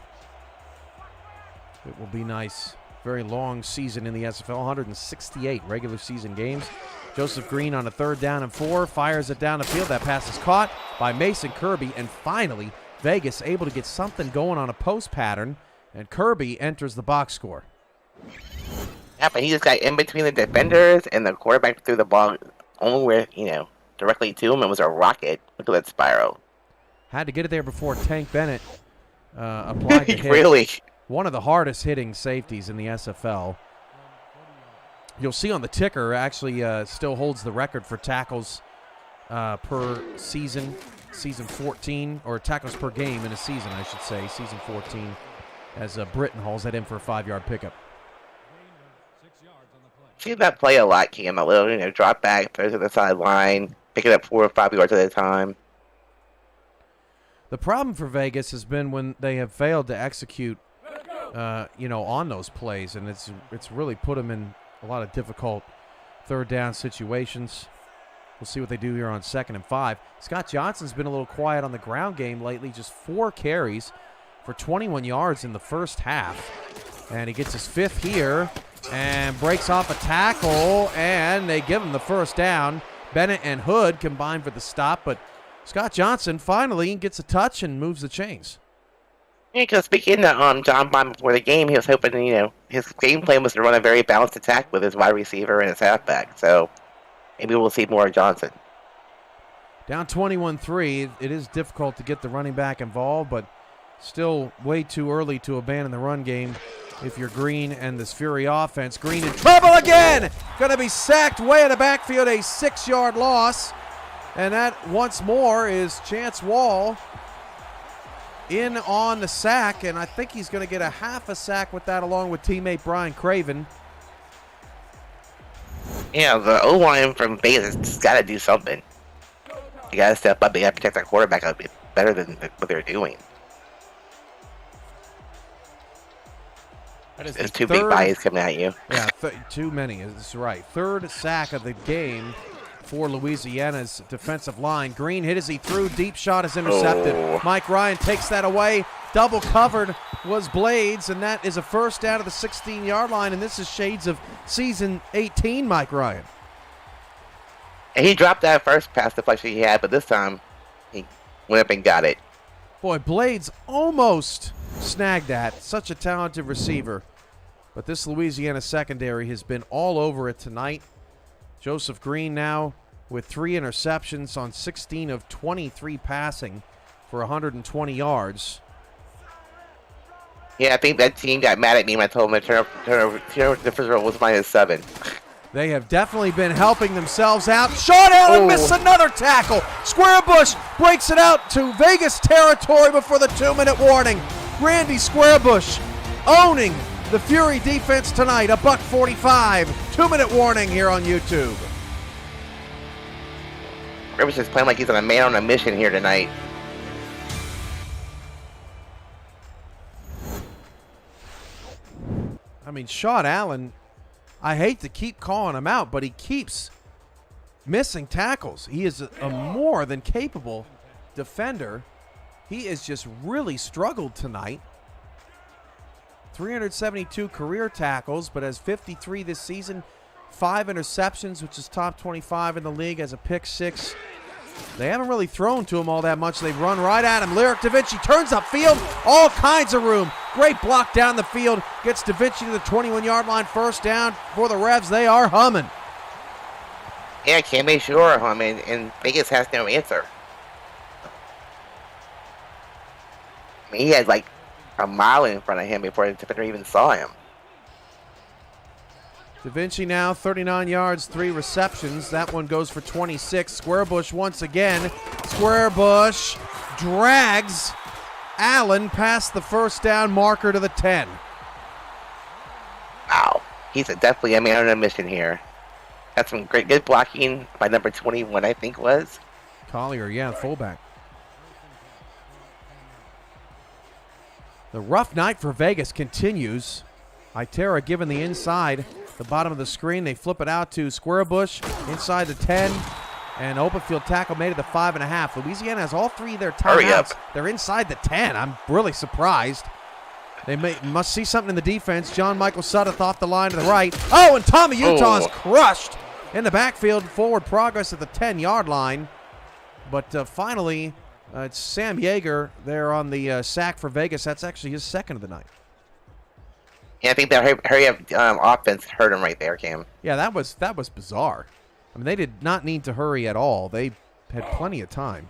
It will be nice. Very long season in the SFL, 168 regular season games. Joseph Green on a 3rd down and 4, fires it down the field. That pass is caught by Mason Kirby, and finally Vegas able to get something going on a post pattern, and Kirby enters the box score. Yeah, but he just got in between the defenders, and the quarterback threw the ball only where, directly to him. It was a rocket. Look at that spiral. Had to get it there before Tank Bennett applied the hit. Really? One of the hardest hitting safeties in the SFL. You'll see on the ticker, actually still holds the record for tackles per season 14, or tackles per game in a season, I should say, season 14, as Britton hauls that in for a 5-yard pickup. See that play a lot, Cam. A little, drop back, throw to the sideline. picking up 4 or 5 yards at a time. The problem for Vegas has been when they have failed to execute, on those plays, and it's really put them in a lot of difficult third down situations. We'll see what they do here on 2nd and 5. Scott Johnson's been a little quiet on the ground game lately, just 4 carries for 21 yards in the first half. And he gets his 5th here and breaks off a tackle, and they give him the first down. Bennett and Hood combine for the stop, but Scott Johnson finally gets a touch and moves the chains. Yeah, because speaking to John Bond before the game, he was hoping, his game plan was to run a very balanced attack with his wide receiver and his halfback. So maybe we'll see more of Johnson. Down 21-3, it is difficult to get the running back involved, but still way too early to abandon the run game if you're Green and this Fury offense. Green in trouble again! Going to be sacked way in the backfield, a 6-yard loss. And that, once more, is Chance Wall in on the sack, and I think he's going to get a half a sack with that along with teammate Brian Craven. Yeah, the O-line from Vegas has got to do something. You got to step up. They got to protect their quarterback a bit better than what they're doing. There's 2 big bodies coming at you. Yeah, too many. That's right. 3rd sack of the game for Louisiana's defensive line. Green hit as he threw. Deep shot is intercepted. Oh. Mike Ryan takes that away. Double covered was Blades, and that is a first down to the 16-yard line, and this is shades of season 18 Mike Ryan. And he dropped that first pass deflection he had, but this time he went up and got it. Boy, Blades almost snagged that. Such a talented receiver. But this Louisiana secondary has been all over it tonight. Joseph Green now with 3 interceptions on 16 of 23 passing for 120 yards. Yeah, I think that team got mad at me when I told them the turnover differential was -7. They have definitely been helping themselves out. Sean Allen missed another tackle. Squarebush breaks it out to Vegas territory before the 2-minute warning. Randy Squarebush owning the Fury defense tonight. $1:45. 2-minute warning here on YouTube. Rivers is playing like he's on a man on a mission here tonight. I mean, Sean Allen, I hate to keep calling him out, but he keeps missing tackles. He is a more than capable defender. He has just really struggled tonight. 372 career tackles, but has 53 this season. 5 interceptions, which is top 25 in the league, as a pick 6. They haven't really thrown to him all that much. They've run right at him. Lyric Da Vinci turns upfield. All kinds of room. Great block down the field. Gets Da Vinci to the 21-yard line. First down for the Revs. They are humming. Yeah, can't be sure, and Vegas has no answer. I mean, he had like a mile in front of him before the defender even saw him. Da Vinci now 39 yards, 3 receptions. That one goes for 26. Squarebush once again. Squarebush drags Allen past the first down marker to the 10. Wow, he's definitely a man on a mission here. That's some good blocking by number 21, I think was. Collier, yeah, fullback. The rough night for Vegas continues. Itera given the inside, the bottom of the screen. They flip it out to Squarebush inside the 10. And open field tackle made it to 5.5. Louisiana has all 3 of their timeouts. They're inside the 10. I'm really surprised. They must see something in the defense. John Michael Sudduth off the line to the right. Oh, and Tommy Utah is crushed in the backfield. Forward progress at the 10-yard line. But finally, it's Sam Yeager there on the sack for Vegas. That's actually his 2nd of the night. Yeah, I think that hurry-up offense hurt him right there, Cam. Yeah, that was bizarre. I mean, they did not need to hurry at all. They had plenty of time.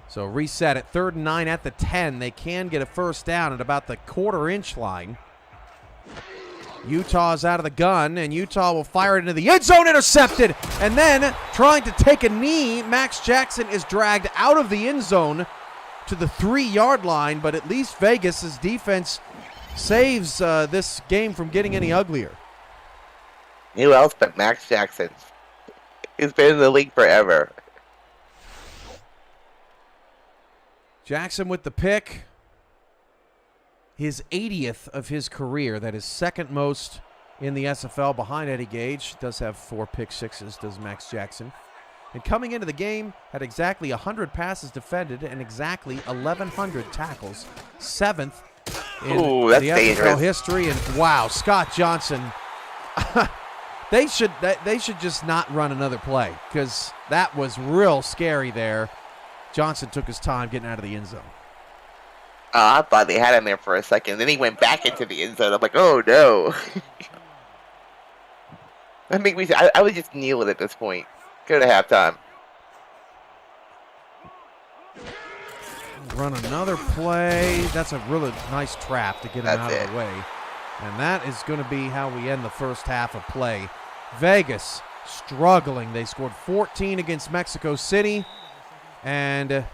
So reset at 3rd and 9 at the 10. They can get a first down at about the 1/4-inch line. Utah's out of the gun, and Utah will fire it into the end zone, intercepted. And then, trying to take a knee, Max Jackson is dragged out of the end zone to the 3-yard line, but at least Vegas' defense saves this game from getting any uglier. Who else but Max Jackson? He's been in the league forever. Jackson with the pick. His 80th of his career. That is second most in the SFL behind Eddie Gage. Does have 4 pick sixes, does Max Jackson. And coming into the game, had exactly 100 passes defended and exactly 1,100 tackles. 7th in the SFL history. And wow, Scott Johnson. They should just not run another play because that was real scary there. Johnson took his time getting out of the end zone. I thought they had him there for a second. Then he went back into the end zone. I'm like, oh no. I would just kneel it at this point. Go to halftime. Run another play. That's a really nice trap to get him out of the way. And that is going to be how we end the first half of play. Vegas struggling. They scored 14 against Mexico City. And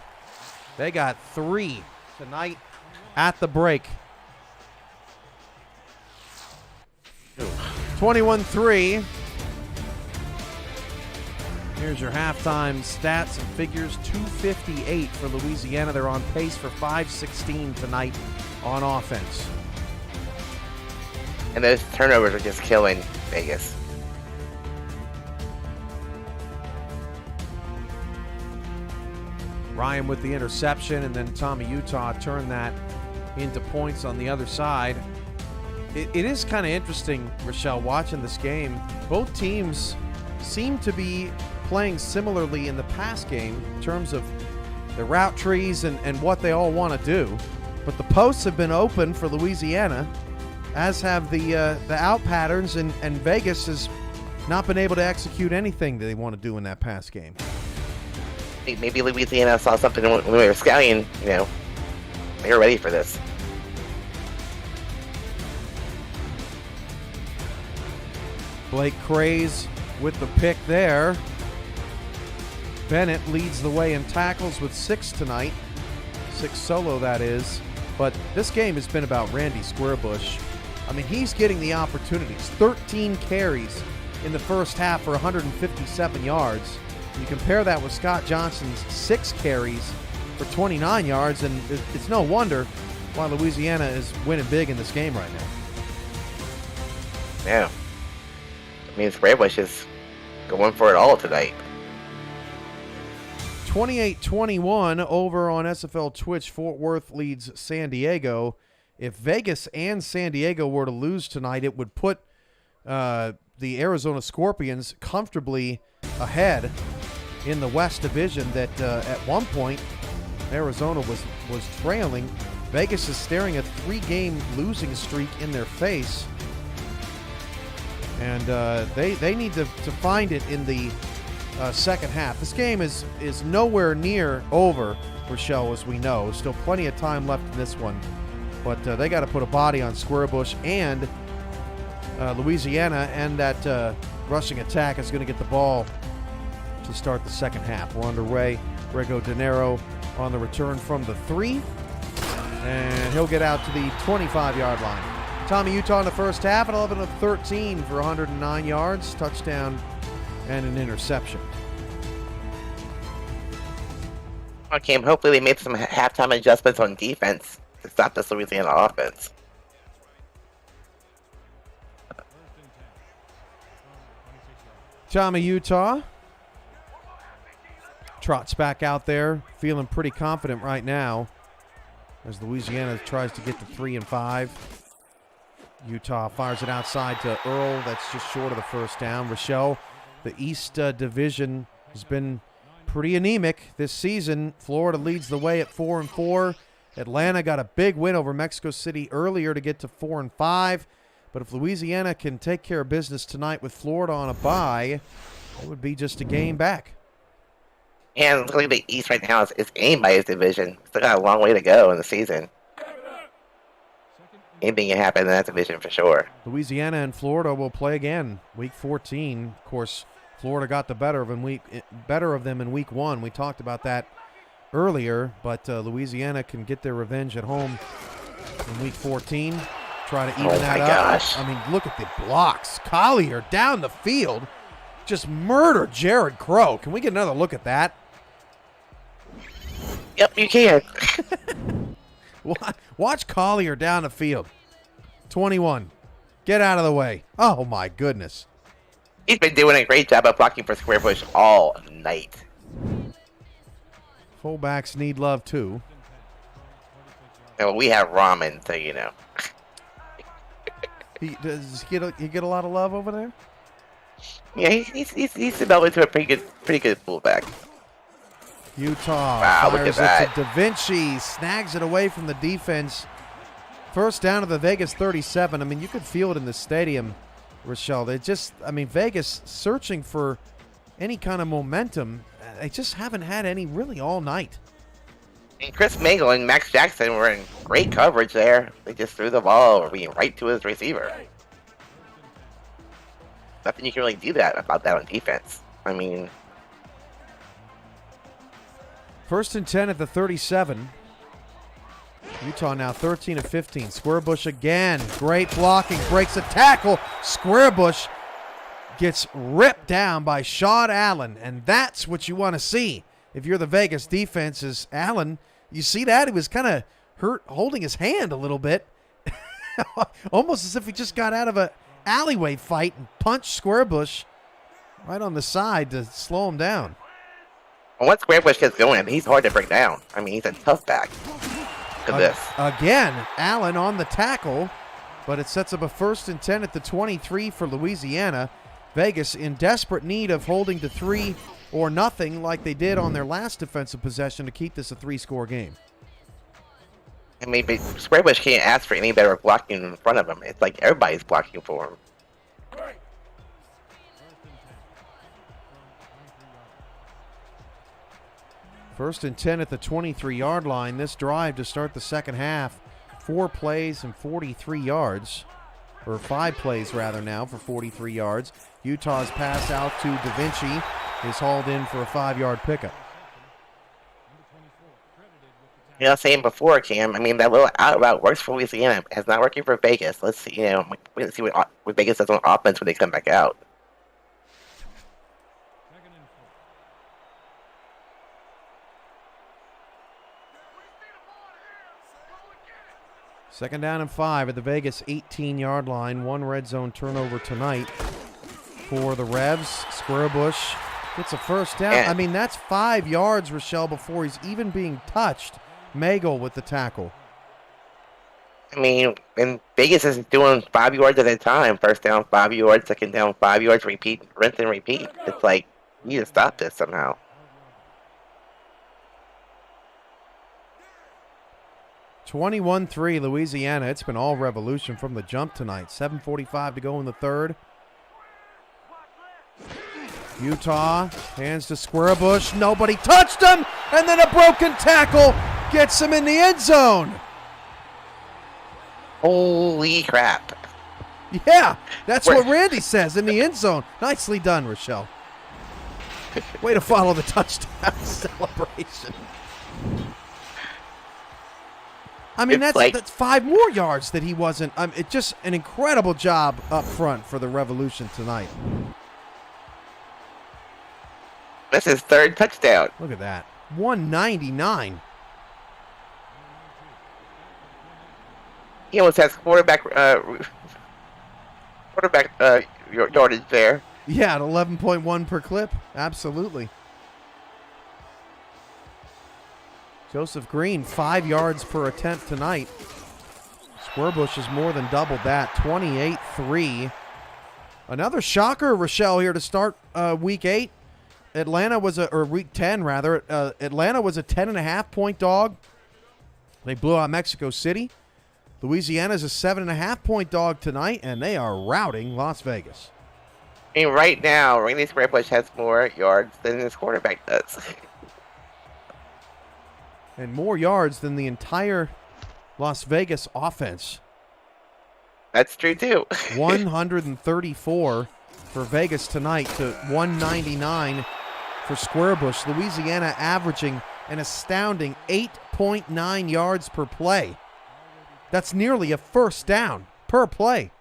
they got 3 tonight at the break. 21-3. Here's your halftime stats and figures. 258 for Louisiana. They're on pace for 516 tonight on offense. And those turnovers are just killing Vegas. Ryan with the interception, and then Tommy Utah turned that into points on the other side. It is kind of interesting, Rochelle, watching this game. Both teams seem to be playing similarly in the pass game in terms of the route trees and what they all want to do. But the posts have been open for Louisiana, as have the out patterns, and Vegas has not been able to execute anything that they want to do in that pass game. Maybe Louisiana saw something when we were scouting, they were ready for this. Blake Craze with the pick there. Bennett leads the way in tackles with 6 tonight. 6 solo, that is. But this game has been about Randy Squarebush. I mean, he's getting the opportunities. 13 carries in the first half for 157 yards. You compare that with Scott Johnson's 6 carries for 29 yards, and it's no wonder why Louisiana is winning big in this game right now. Yeah. I mean, Squarebush is going for it all tonight. 28-21 over on SFL Twitch. Fort Worth leads San Diego. If Vegas and San Diego were to lose tonight, it would put the Arizona Scorpions comfortably ahead in the West Division that at one point Arizona was trailing. Vegas is staring a 3-game losing streak in their face. And they need to find it in the second half. This game is nowhere near over, Rochelle, as we know. Still plenty of time left in this one. But they got to put a body on Squarebush, and Louisiana, and that rushing attack is going to get the ball to start the second half. We're underway. Grego De Niro on the return from the 3. And he'll get out to the 25-yard line. Tommy Utah in the first half at 11 of 13 for 109 yards, touchdown, and an interception. Okay, hopefully they made some halftime adjustments on defense to stop this Louisiana offense. Tommy Utah trots back out there, feeling pretty confident right now as Louisiana tries to get to 3 and 5. Utah fires it outside to Earl. That's just short of the first down. Rochelle, the East Division has been pretty anemic this season. Florida leads the way at 4 and 4. Atlanta got a big win over Mexico City earlier to get to 4 and 5. But if Louisiana can take care of business tonight with Florida on a bye, it would be just a game back. And look at the East right now. It's aimed by his division. Still got a long way to go in the season. Anything can happen in that division for sure. Louisiana and Florida will play again week 14. Of course, Florida got the better of them in week 1. We talked about that earlier, but Louisiana can get their revenge at home in week 14. Try to even that up. Gosh. I mean, look at the blocks. Collier down the field. Just murdered Jared Crow. Can we get another look at that? Yep, you can. Watch Collier down the field. 21. Get out of the way. Oh, my goodness. He's been doing a great job of blocking for Square Bush all night. Fullbacks need love, too. Well, we have ramen, so you know. Does he get a lot of love over there? Yeah, he's developed into a pretty good fullback. Utah Wow, look at fires it to Da Vinci, snags it away from the defense. First down to the Vegas 37. I mean, you could feel it in the stadium, Rochelle. Vegas searching for any kind of momentum. They just haven't had any really all night. And Chris Magel and Max Jackson were in great coverage there. They just threw the ball right to his receiver. Nothing you can really do about that on defense. I mean, First and 10 at the 37. Utah now 13 of 15. Squarebush again. Great blocking. Breaks a tackle. Squarebush gets ripped down by Sean Allen. And that's what you want to see. If you're the Vegas defense, is Allen. You see that? He was kind of hurt holding his hand a little bit. Almost as if he just got out of a alleyway fight and punched Squarebush right on the side to slow him down. And once Squarebush gets going, he's hard to break down. I mean, he's a tough back. Look at this. Again, Allen on the tackle, but it sets up a first and 10 at the 23 for Louisiana. Vegas in desperate need of holding to 3 or nothing like they did on their last defensive possession to keep this a 3-score game. I mean, but Squarebush can't ask for any better blocking in front of him. It's like everybody's blocking for him. First and 10 at the 23-yard line. This drive to start the second half. 4 plays and 43 yards. Or 5 plays, rather, now for 43 yards. Utah's pass out to Da Vinci is hauled in for a 5-yard pickup. You know, saying before, Cam, I mean, that little out route works for Louisiana. It's not working for Vegas. Let's see, let's see what Vegas does on offense when they come back out. Second down and 5 at the Vegas 18-yard line. 1 red zone turnover tonight for the Revs. Squarebush gets a first down. Yeah. I mean, that's 5 yards, Rochelle, before he's even being touched. Magel with the tackle. I mean, and Vegas is doing 5 yards at a time. First down, 5 yards. Second down, 5 yards. Repeat, rinse and repeat. It's like, you need to stop this somehow. 21-3 Louisiana. It's been all revolution from the jump tonight. 7:45 to go in the third. Utah hands to Squarebush. Nobody touched him. And then a broken tackle gets him in the end zone. Holy crap. Yeah, that's what Randy says, in the end zone. Nicely done, Rochelle. Way to follow the touchdown celebration. I mean, that's 5 more yards that he wasn't. It's just an incredible job up front for the Revolution tonight. That's his 3rd touchdown. Look at that. 199. He almost has quarterback yardage there. Yeah, at 11.1 per clip. Absolutely. Joseph Green, 5 yards per attempt tonight. Squarebush has more than doubled that. 28-3. Another shocker, Rochelle, here to start week 8. Week 10, rather. Atlanta was a 10.5-point dog. They blew out Mexico City. Louisiana's a 7.5-point dog tonight, and they are routing Las Vegas. I mean, right now, Randy Squarebush has more yards than his quarterback does. And more yards than the entire Las Vegas offense. That's true, too. 134 for Vegas tonight to 199 for Squarebush. Louisiana averaging an astounding 8.9 yards per play. That's nearly a first down. per play.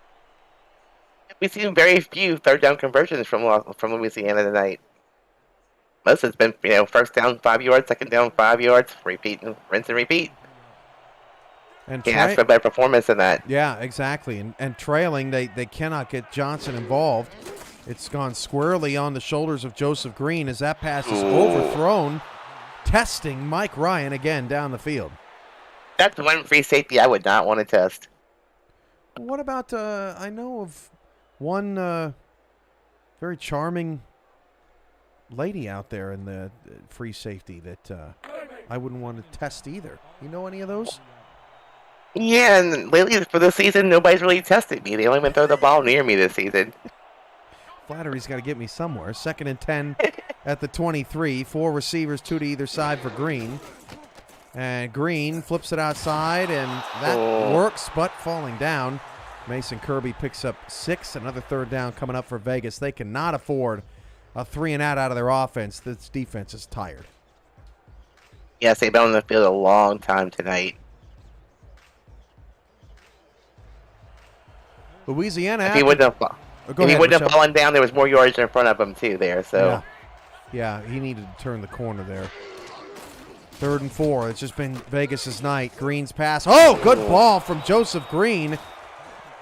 We've seen very few third down conversions from Louisiana tonight. Most has been, first down 5 yards, second down 5 yards, repeat and rinse and repeat. And can't ask for a better performance than that. Yeah, exactly. And trailing, they cannot get Johnson involved. It's gone squarely on the shoulders of Joseph Green as that pass is overthrown, testing Mike Ryan again down the field. That's one free safety I would not want to test. What about, I know of one very charming lady out there in the free safety that I wouldn't want to test either. You know any of those? Yeah, and lately for this season, nobody's really tested me. They don't even throw the ball near me this season. Flattery's got to get me somewhere. 2nd and 10 at the 23. 4 receivers, 2 to either side for Green. And Green flips it outside, and that works, but falling down. Mason Kirby picks up 6. Another third down coming up for Vegas. They cannot afford a 3-and-out out of their offense. This defense is tired. Yes, they've been on the field a long time tonight. Louisiana. If he wouldn't have fallen down, there was more yards in front of him too there. So yeah, he needed to turn the corner there. 3rd and 4. It's just been Vegas's night. Green's pass. Oh, good ball from Joseph Green.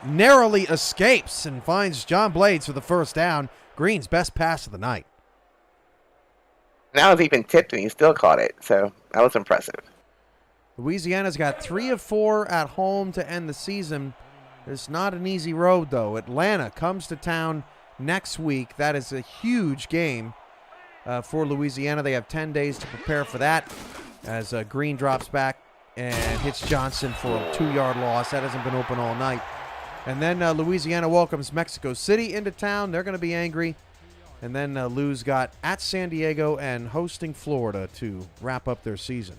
Narrowly escapes and finds John Blades for the first down. Green's best pass of the night. Now it's even tipped and he still caught it. So that was impressive. Louisiana's got 3 of 4 at home to end the season. It's not an easy road, though. Atlanta comes to town next week. That is a huge game for Louisiana. They have 10 days to prepare for that as Green drops back and hits Johnson for a 2-yard loss. That hasn't been open all night. And then Louisiana welcomes Mexico City into town. They're going to be angry. And then Lou's got at San Diego and hosting Florida to wrap up their season.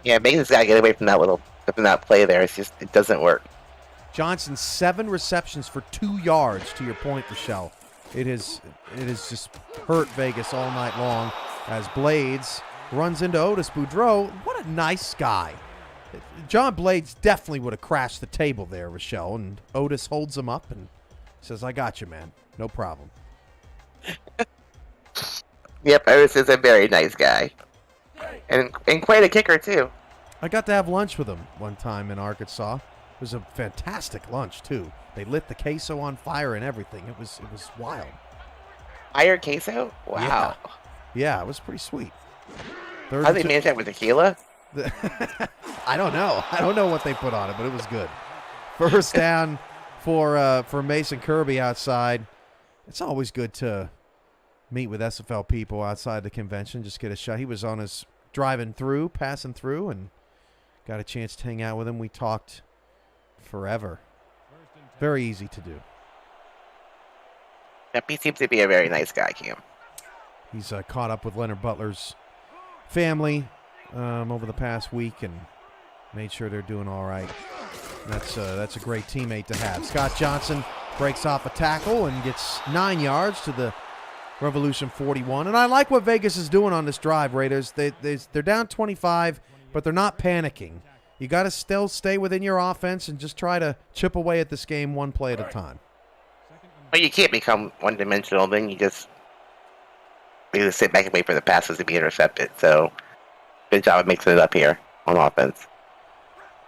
Yeah, Vegas got to get away from that play there. It's just, it doesn't work. Johnson, 7 receptions for 2 yards, to your point, Rochelle. It has just hurt Vegas all night long as Blades runs into Otis Boudreau. What a nice guy. John Blades definitely would have crashed the table there, Rochelle, and Otis holds him up and says, I got you, man. No problem. Yep, Otis is a very nice guy. And quite a kicker, too. I got to have lunch with him one time in Arkansas. It was a fantastic lunch, too. They lit the queso on fire and everything. It was wild. Fire queso? Wow. Yeah, it was pretty sweet. How did they manage that with tequila? I don't know. I don't know what they put on it, but it was good. First down for Mason Kirby outside. It's always good to meet with SFL people outside the convention, just get a shot. He was on his passing through, and got a chance to hang out with him. We talked forever. Very easy to do. Yep, he seems to be a very nice guy, Cam. He's caught up with Lennar Butler's family over the past week and made sure they're doing all right. That's a great teammate to have. Scott Johnson breaks off a tackle and gets 9 yards to the Revolution 41. And I like what Vegas is doing on this drive, Raiders. They're down 25, but they're not panicking. You got to still stay within your offense and just try to chip away at this game one play at a time. But you can't become one-dimensional. Then you just sit back and wait for the passes to be intercepted. So good job of mixing it up here on offense.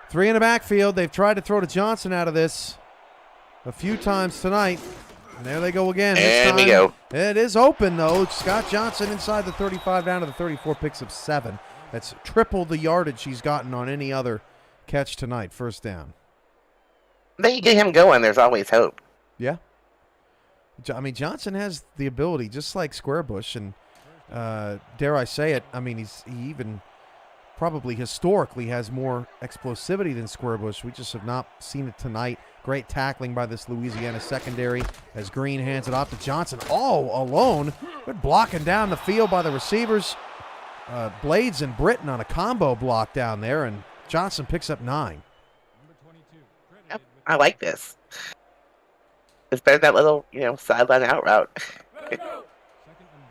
3 in the backfield. They've tried to throw to Johnson out of this a few times tonight. And there they go again. And we go. It is open, though. Scott Johnson inside the 35 down to the 34, picks up 7. That's triple the yardage he's gotten on any other catch tonight. First down. Then you get him going, there's always hope. Yeah. I mean, Johnson has the ability, just like Squarebush, and dare I say it, I mean, he even probably historically has more explosivity than Squarebush. We just have not seen it tonight. Great tackling by this Louisiana secondary as Green hands it off to Johnson all alone. Good blocking down the field by the receivers. Blades and Britton on a combo block down there, and Johnson picks up 9. Yep, I like this. It's better than that little, sideline out route.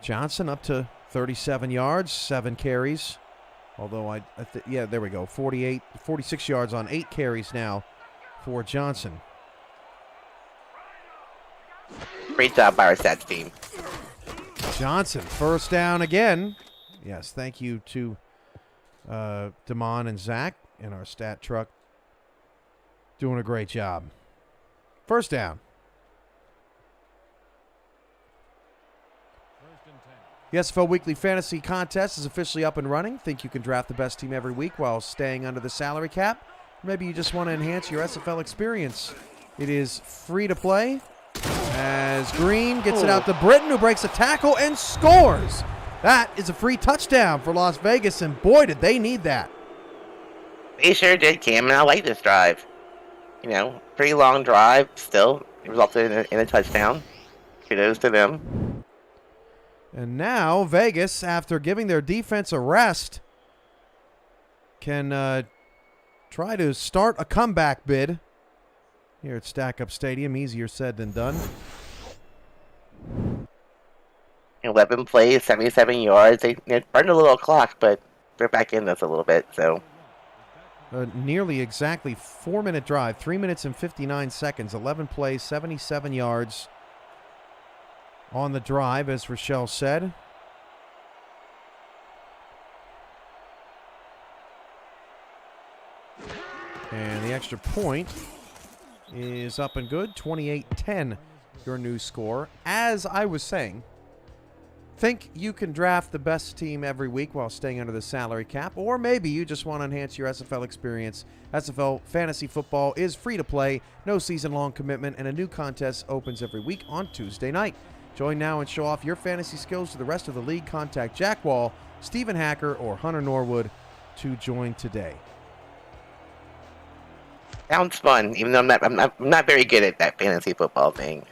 Johnson up to 37 yards, 7 carries. Although there we go. 46 yards on 8 carries now for Johnson. Great job by our stats team. Johnson, first down again. Yes, thank you to Damon and Zach in our stat truck. Doing a great job. First down. The SFL Weekly Fantasy Contest is officially up and running. Think you can draft the best team every week while staying under the salary cap? Maybe you just want to enhance your SFL experience. It is free to play as Green gets it out to Britton, who breaks a tackle and scores. That is a free touchdown for Las Vegas, and boy, did they need that. They sure did, Cam, and I like this drive. You know, pretty long drive still. It resulted in a touchdown. Kudos to them. And now Vegas, after giving their defense a rest, can try to start a comeback bid here at Stack Up Stadium. Easier said than done. 11 plays, 77 yards. They burned a little clock, but they're back in this a little bit, so. Nearly exactly 4-minute drive, 3 minutes and 59 seconds, 11 plays, 77 yards on the drive, as Rochelle said. And the extra point is up and good, 28-10, your new score. As I was saying, think you can draft the best team every week while staying under the salary cap, or maybe you just want to enhance your SFL experience. SFL Fantasy Football is free to play, no season-long commitment, and a new contest opens every week on Tuesday night. Join now and show off your fantasy skills to the rest of the league. Contact Jack Wall, Stephen Hacker, or Hunter Norwood to join today. Sounds fun, even though I'm not very good at that fantasy football thing.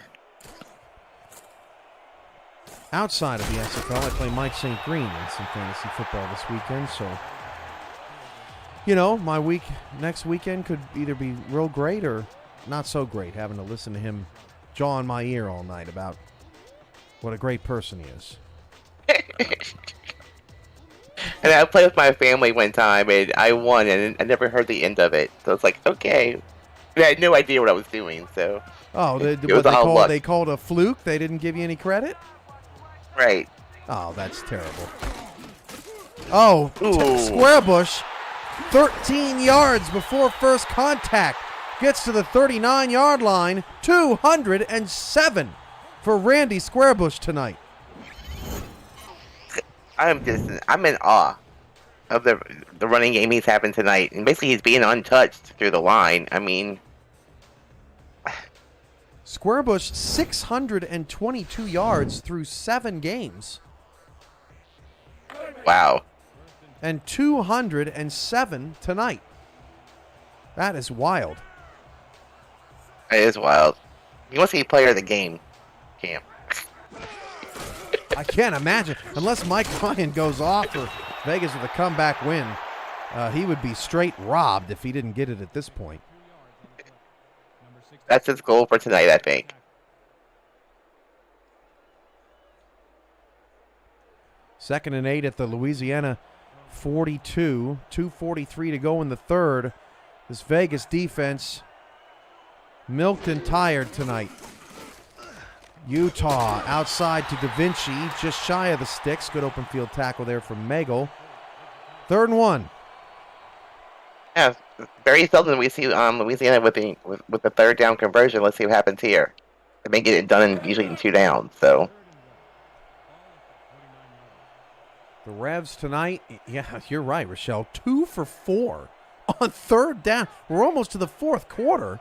Outside of the SFL, I play Mike St. Green in some fantasy football this weekend, so you know, my next weekend could either be real great or not so great, having to listen to him jaw in my ear all night about what a great person he is. And I played with my family one time, and I won, and I never heard the end of it. So it's like, okay. And I had no idea what I was doing, so. Oh, they called a fluke? They didn't give you any credit? Right. Oh, that's terrible. Oh, Squarebush, 13 yards before first contact. Gets to the 39-yard line, 207 for Randy Squarebush tonight. I'm in awe of the running game he's having tonight. And basically he's being untouched through the line. I mean, Squarebush, 622 yards through 7 games. Wow. And 207 tonight. That is wild. It is wild. He must be player of the game, Cam. I can't imagine. Unless Mike Ryan goes off for Vegas with a comeback win, he would be straight robbed if he didn't get it at this point. That's his goal for tonight, I think. Second and 8 at the Louisiana 42. 2:43 to go in the third. This Vegas defense milked and tired tonight. Utah outside to Da Vinci, just shy of the sticks. Good open field tackle there from Magel. 3rd and 1. Yeah, very seldom we see Louisiana with the 3rd down conversion. Let's see what happens here. They may get it done usually in 2 downs. So the Revs tonight, yeah, you're right, Rochelle. 2 for 4 on 3rd down. We're almost to the 4th quarter.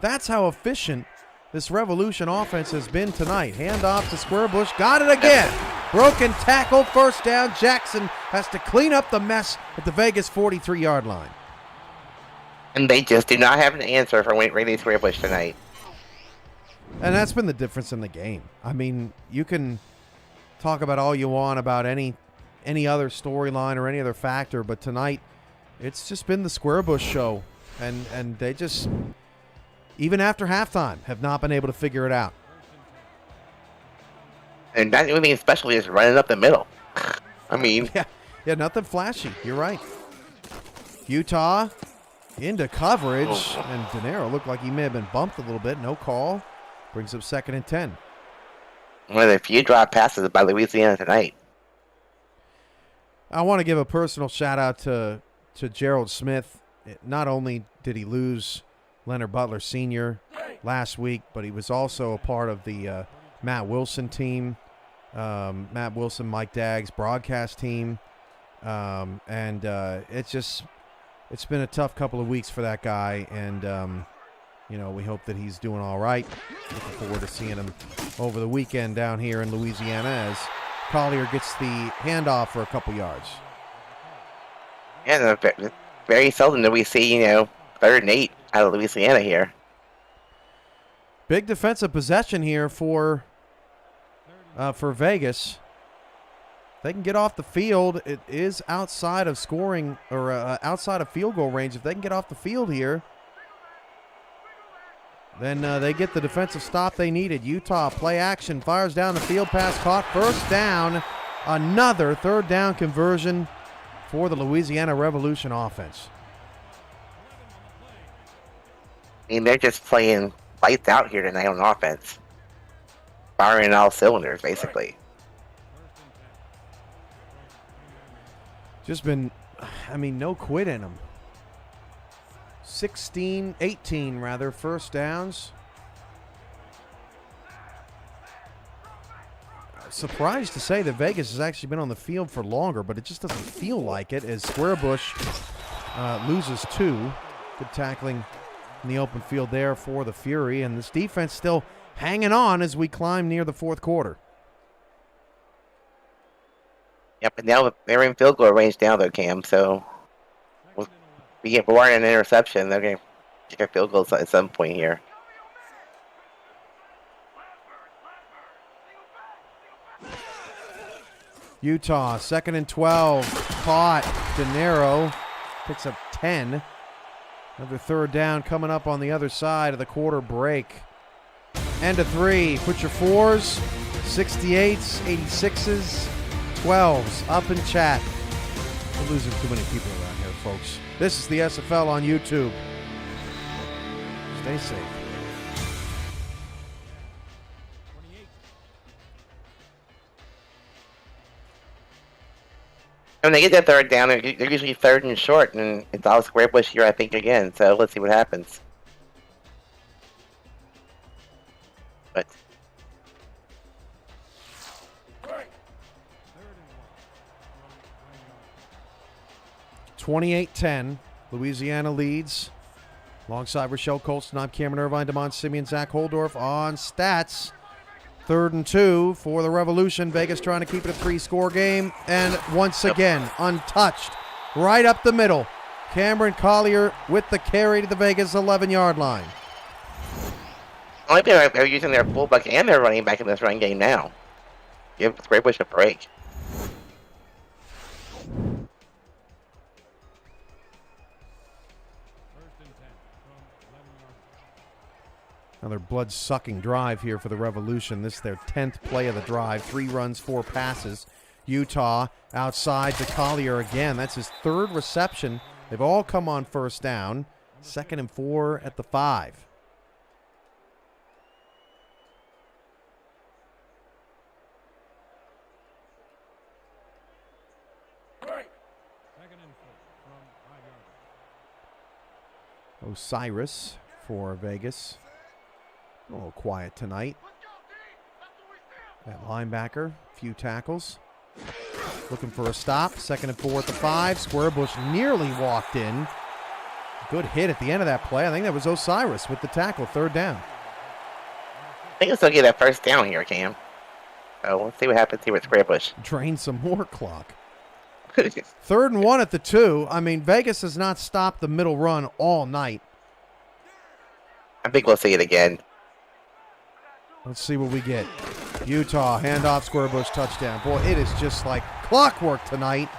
That's how efficient this Revolution offense has been tonight. Handoff to Squarebush. Got it again. Broken tackle. First down. Jackson has to clean up the mess at the Vegas 43-yard line. And they just do not have an answer for Randy Squarebush tonight. And that's been the difference in the game. I mean, you can talk about all you want about any other storyline or any other factor, but tonight it's just been the Squarebush show. And they just, even after halftime, have not been able to figure it out. And that only especially is running up the middle. I mean, yeah, nothing flashy. You're right. Utah into coverage, and De Niro looked like he may have been bumped a little bit. No call. Brings up 2nd and 10. One of the few drop passes by Louisiana tonight. I want to give a personal shout out to Gerald Smith. Not only did he lose Leonard Butler Sr. last week, but he was also a part of the Matt Wilson team. Matt Wilson, Mike Dagg's broadcast team. And it's been a tough couple of weeks for that guy. And, we hope that he's doing all right. Looking forward to seeing him over the weekend down here in Louisiana as Collier gets the handoff for a couple yards. Yeah, very seldom do we see, 3rd and 8 out of Louisiana here. Big defensive possession here for Vegas. They can get off the field. It is outside of scoring or outside of field goal range. If they can get off the field here, then they get the defensive stop they needed. Utah play action, fires down the field, pass caught, 1st down. Another 3rd down conversion for the Louisiana Revolution offense. I mean, they're just playing lights out here tonight on offense. Firing all cylinders, basically. Just been, no quit in them. 18 rather, 1st downs. Surprised to say that Vegas has actually been on the field for longer, but it just doesn't feel like it as Squarebush loses 2. Good tackling in the open field there for the Fury, and this defense still hanging on as we climb near the 4th quarter. Yep, but now they're in field goal range now, though, Cam, so we get bored an interception, they're going to kick a field goal at some point here. Utah, 2nd and 12. Caught. De Niro picks up 10. Another 3rd down coming up on the other side of the quarter break. End of 3. Put your 4s, 68s, 86s, 12s up in chat. We're losing too many people around here, folks. This is the SFL on YouTube. Stay safe. When they get that 3rd down, they're usually 3rd and short, and it's all Squarebush here, I think, again. So let's see what happens. But 28-10. Louisiana leads. Alongside Rochelle Colston, I'm Cameron Irvine, Damon Simeon, Zach Holdorf on stats. 3rd and 2 for the Revolution. Vegas trying to keep it a 3-score game. And once again, untouched. Right up the middle. Cameron Collier with the carry to the Vegas 11-yard line. only they're using their fullback and their running back in this run game now. Give Squarebush a break. Another blood-sucking drive here for the Revolution. This is their 10th play of the drive. 3 runs, 4 passes. Utah outside to Collier again. That's his 3rd reception. They've all come on 1st down. 2nd and 4 at the 5. Osiris for Vegas. A little quiet tonight. That linebacker, few tackles. Looking for a stop. 2nd and 4 at the 5. Squarebush nearly walked in. Good hit at the end of that play. I think that was Osiris with the tackle. 3rd down. I think they'll get that 1st down here, Cam. So let's see what happens here with Squarebush. Drain some more clock. 3rd and 1 at the 2. I mean, Vegas has not stopped the middle run all night. I think we'll see it again. Let's see what we get. Utah, handoff, Squarebush, touchdown. Boy, it is just like clockwork tonight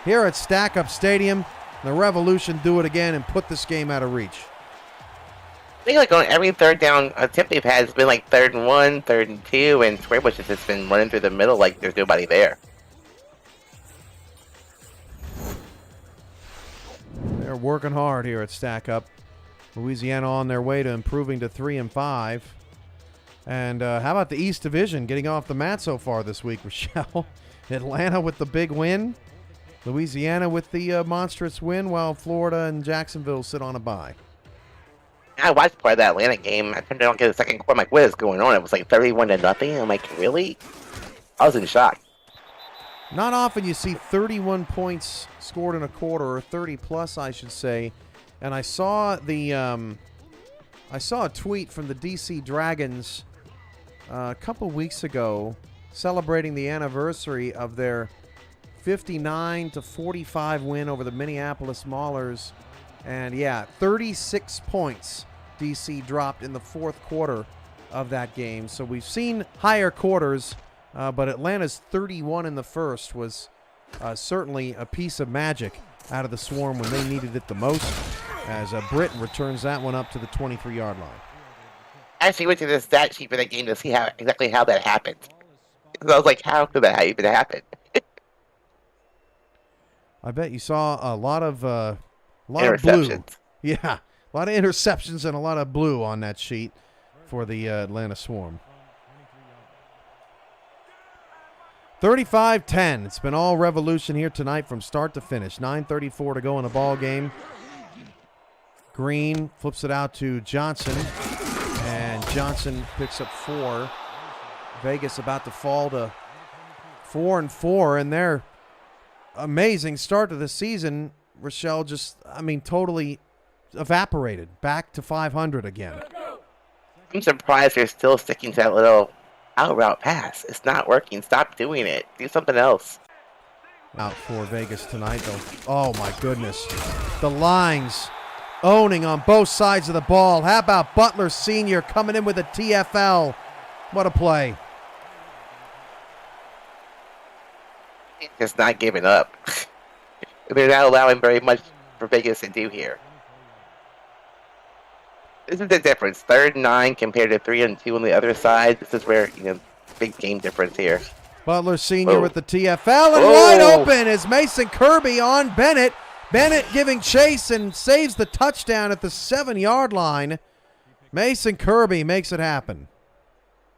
here at Stack Up Stadium. The Revolution do it again and put this game out of reach. I think like on every 3rd down attempt they've had, it's been like 3rd and 1, 3rd and 2, and Squarebush has just been running through the middle like there's nobody there. They're working hard here at Stack Up. Louisiana on their way to improving to 3-5. And how about the East Division getting off the mat so far this week, Rochelle? Atlanta with the big win. Louisiana with the monstrous win, while Florida and Jacksonville sit on a bye. I watched part of that Atlanta game. I turned it on to the second quarter. I'm like, what is going on? It was like 31-0. I'm like, really? I was in shock. Not often you see 31 points scored in a quarter, or 30 plus, I should say. And I saw a tweet from the DC Dragons a couple weeks ago celebrating the anniversary of their 59-45 win over the Minneapolis Maulers. And yeah, 36 points DC dropped in the fourth quarter of that game. So we've seen higher quarters, but Atlanta's 31 in the first was certainly a piece of magic out of the Swarm when they needed it the most, as Britton returns that one up to the 23-yard line. I actually went to the stat sheet for that game to see exactly how that happened. Because I was like, how could that even happen? I bet you saw a lot of blue. Yeah, a lot of interceptions and a lot of blue on that sheet for the Atlanta Swarm. 35-10. It's been all revolution here tonight from start to finish. 9:34 to go in the ball game. Green flips it out to Johnson, and Johnson picks up 4. Vegas about to fall to 4-4, and their amazing start to the season, Rochelle, totally evaporated. Back to 500 again. I'm surprised they're still sticking to that little out route pass. It's not working. Stop doing it. Do something else. Out for Vegas tonight, though. Oh, my goodness. The lines owning on both sides of the ball. How about Butler Sr. coming in with a TFL? What a play. Just not giving up. They're not allowing very much for Vegas to do here. This is the difference. 3rd and 9 compared to 3 and 2 on the other side. This is where, big game difference here. Butler Sr. with the TFL, and wide open is Mason Kirby on Bennett. Bennett giving chase and saves the touchdown at the 7-yard line. Mason Kirby makes it happen.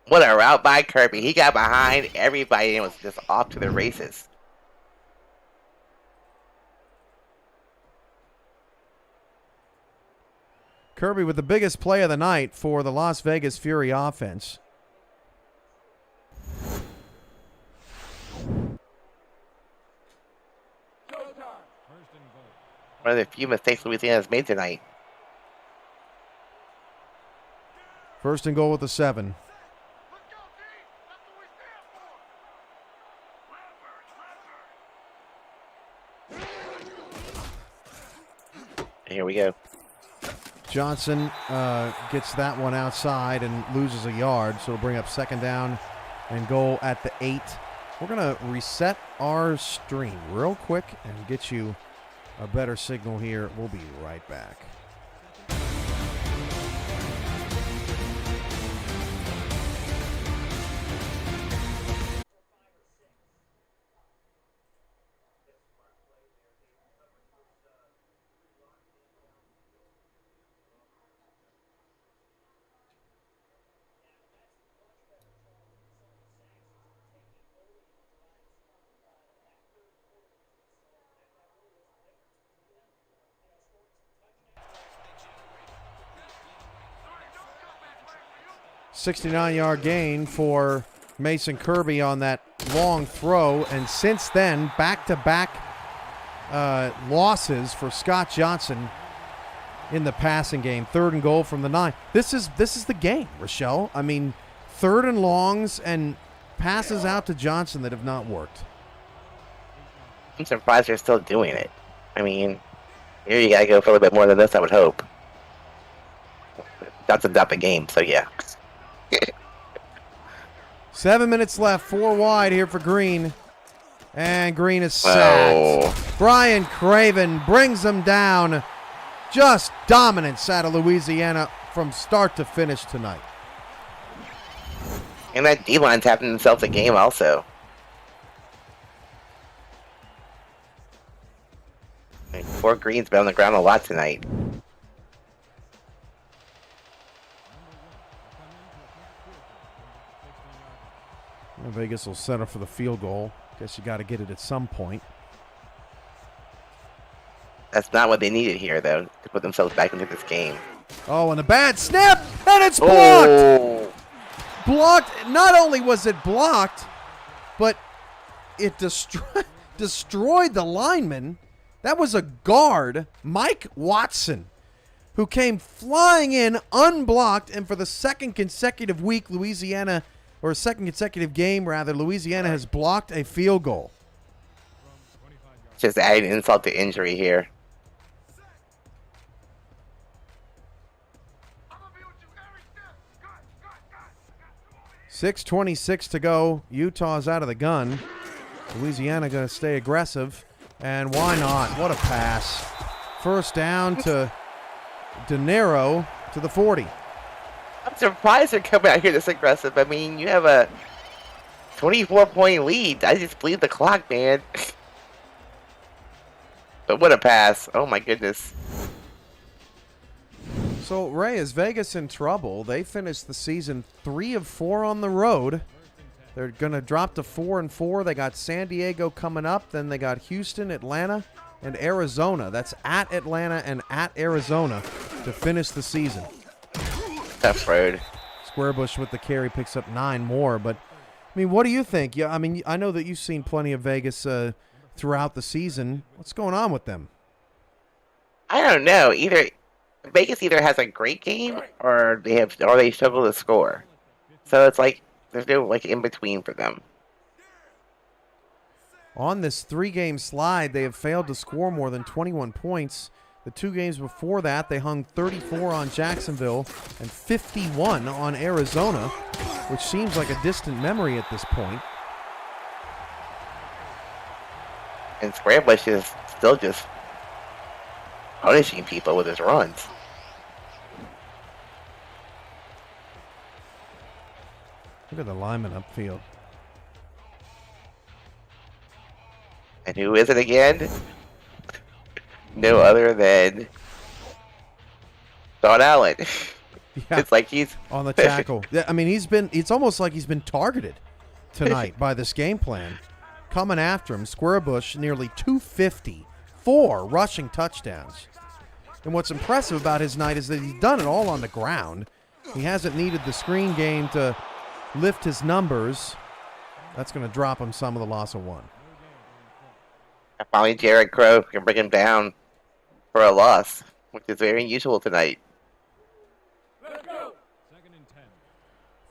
What a route by Kirby. He got behind everybody and was just off to the races. Kirby with the biggest play of the night for the Las Vegas Fury offense. One of the few mistakes Louisiana has made tonight. 1st and goal with the 7. Here we go. Johnson gets that one outside and loses a yard, so it'll bring up 2nd down and goal at the 8. We're going to reset our stream real quick and get you a better signal here. We'll be right back. $69-yard gain for Mason Kirby on that long throw, and since then, back-to-back losses for Scott Johnson in the passing game. 3rd and goal from the 9. This is the game, Rochelle. 3rd and longs and passes out to Johnson that have not worked. I'm surprised they're still doing it. Here you gotta go for a little bit more than this, I would hope. Johnson got the game, so yeah. 7 minutes left, 4 wide here for Green. And Green is sacked. Brian Craven brings them down. Just dominance out of Louisiana from start to finish tonight. And that D-line's having themselves a game also. Fort Green's been on the ground a lot tonight. Vegas will settle for the field goal. Guess you got to get it at some point. That's not what they needed here, though, to put themselves back into this game. Oh, and a bad snap, and it's blocked! Oh. Blocked. Not only was it blocked, but it destroyed the lineman. That was a guard, Mike Watson, who came flying in unblocked, and for the second consecutive week, Louisiana has blocked a field goal. Just adding insult to injury here. .6:26 to go. Utah's out of the gun. Louisiana going to stay aggressive. And why not? What a pass. First down to De Niro to the 40. I'm surprised they're coming out here this aggressive. I mean, you have a 24-point lead. I just bleed the clock, man. But what a pass. Oh, my goodness. So, Ray, is Vegas in trouble? They finished the season 3 of 4 on the road. They're going to drop to 4-4. They got San Diego coming up. Then they got Houston, Atlanta, and Arizona. That's at Atlanta and at Arizona to finish the season. Tough road. Squarebush with the carry picks up 9 more. But, I mean, what do you think? Yeah, I mean, I know that you've seen plenty of Vegas throughout the season. What's going on with them? I don't know. Vegas either has a great game or they struggle to score. So it's like there's no like in between for them. On this 3-game slide, they have failed to score more than 21 points. The 2 games before that, they hung 34 on Jacksonville and 51 on Arizona, which seems like a distant memory at this point. And Squarebush is still just punishing people with his runs. Look at the lineman upfield. And who is it again? No other than Sean Allen. Yeah, It's like he's on the tackle. Yeah, I mean, it's almost like he's been targeted tonight by this game plan. Coming after him, Squarebush nearly 250, 4 rushing touchdowns. And what's impressive about his night is that he's done it all on the ground. He hasn't needed the screen game to lift his numbers. That's going to drop him some of the loss of 1. Finally Jared Crow can bring him down for a loss, which is very unusual tonight.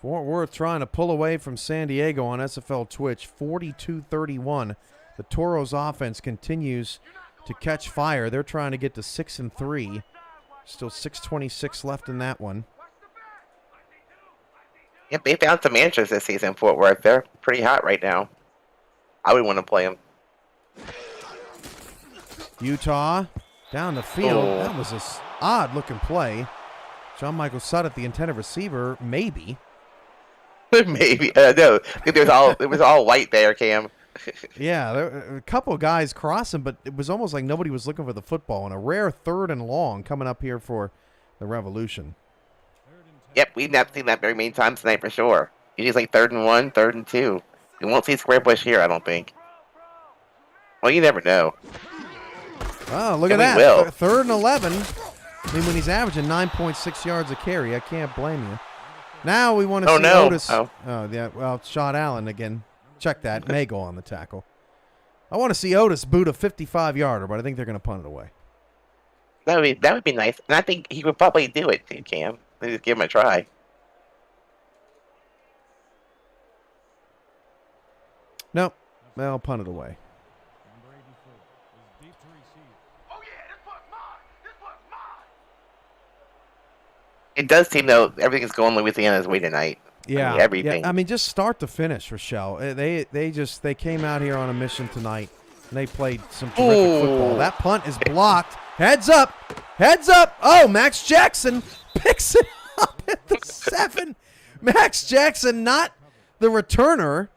Fort Worth trying to pull away from San Diego on SFL Twitch, 42-31. The Toros offense continues to catch fire. They're trying to get to 6-3. Still 6:26 left in that one. Yep, they found some answers this season, Fort Worth. They're pretty hot right now. I would want to play them. Utah down the field. Oh. That was an odd-looking play. John Michael Sutton, the intended receiver, maybe. Maybe. No, it was all white there, Cam. Yeah, there were a couple of guys crossing, but it was almost like nobody was looking for the football. And a rare 3rd and long coming up here for the Revolution. Yep, we've not seen that very many times tonight for sure. Usually it's like 3rd and 1, 3rd and 2. We won't see Squarebush here, I don't think. Well, you never know. Oh, look And at we that. will. 3rd and 11. I mean, when he's averaging 9.6 yards a carry, I can't blame you. Now we want to see Otis. Oh. Yeah. Well, Sean Allen again. Check that. May go on the tackle. I want to see Otis boot a 55-yarder, but I think they're going to punt it away. That would be nice. And I think he would probably do it too, Cam. Just give him a try. Nope. They'll punt it away. It does seem though everything is going Louisiana's way tonight. Yeah, I mean, everything. Yeah. I mean, just start to finish, Rochelle. They came out here on a mission tonight, and they played some terrific football. That punt is blocked. Heads up. Oh, Max Jackson picks it up at the 7. Max Jackson, not the returner.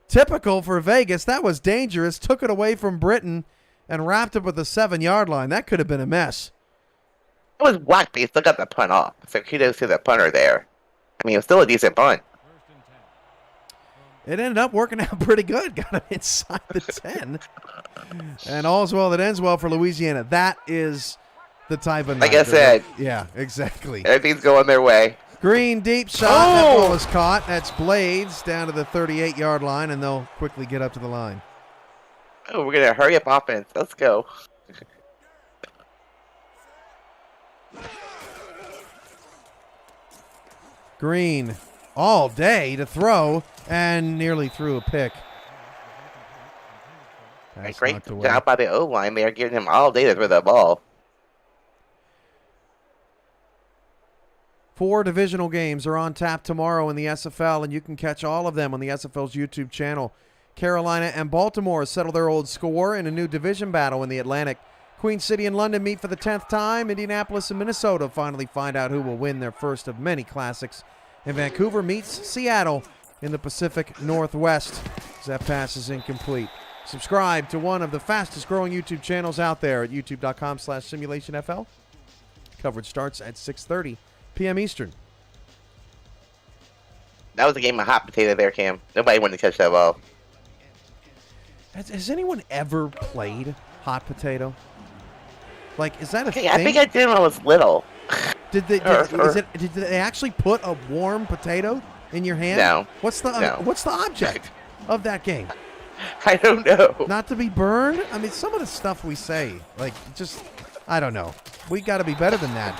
Typical for Vegas. That was dangerous. Took it away from Britton, and wrapped up at the 7-yard line. That could have been a mess. It was whack, but he still got the punt off. So kudos to the punter there. I mean, it was still a decent punt. It ended up working out pretty good. Got him inside the 10. And all's well that ends well for Louisiana. That is the type of night. Like I said. Yeah, exactly. Everything's going their way. Green deep shot. That ball is caught. That's Blades down to the 38-yard line, and they'll quickly get up to the line. Oh, we're going to hurry up offense. Let's go. Green all day to throw and nearly threw a pick. That's Great knocked away. job by the O-line. They are giving him all day to throw that ball. 4 divisional games are on tap tomorrow in the SFL, and you can catch all of them on the SFL's YouTube channel. Carolina and Baltimore settle their old score in a new division battle in the Atlantic. Queen City and London meet for the 10th time. Indianapolis and Minnesota finally find out who will win their first of many classics. And Vancouver meets Seattle in the Pacific Northwest. As that pass is incomplete. Subscribe to one of the fastest growing YouTube channels out there at youtube.com/simulationfl. Coverage starts at 6:30 p.m. Eastern. That was a game of hot potato there, Cam. Nobody wanted to catch that ball. Has anyone ever played hot potato? Like, is that a Hey, thing? I think I did when I was little. Did they actually put a warm potato in your hand? No. What's the object of that game? I don't know. Not to be burned? I mean, some of the stuff we say, like, just, I don't know. We got to be better than that,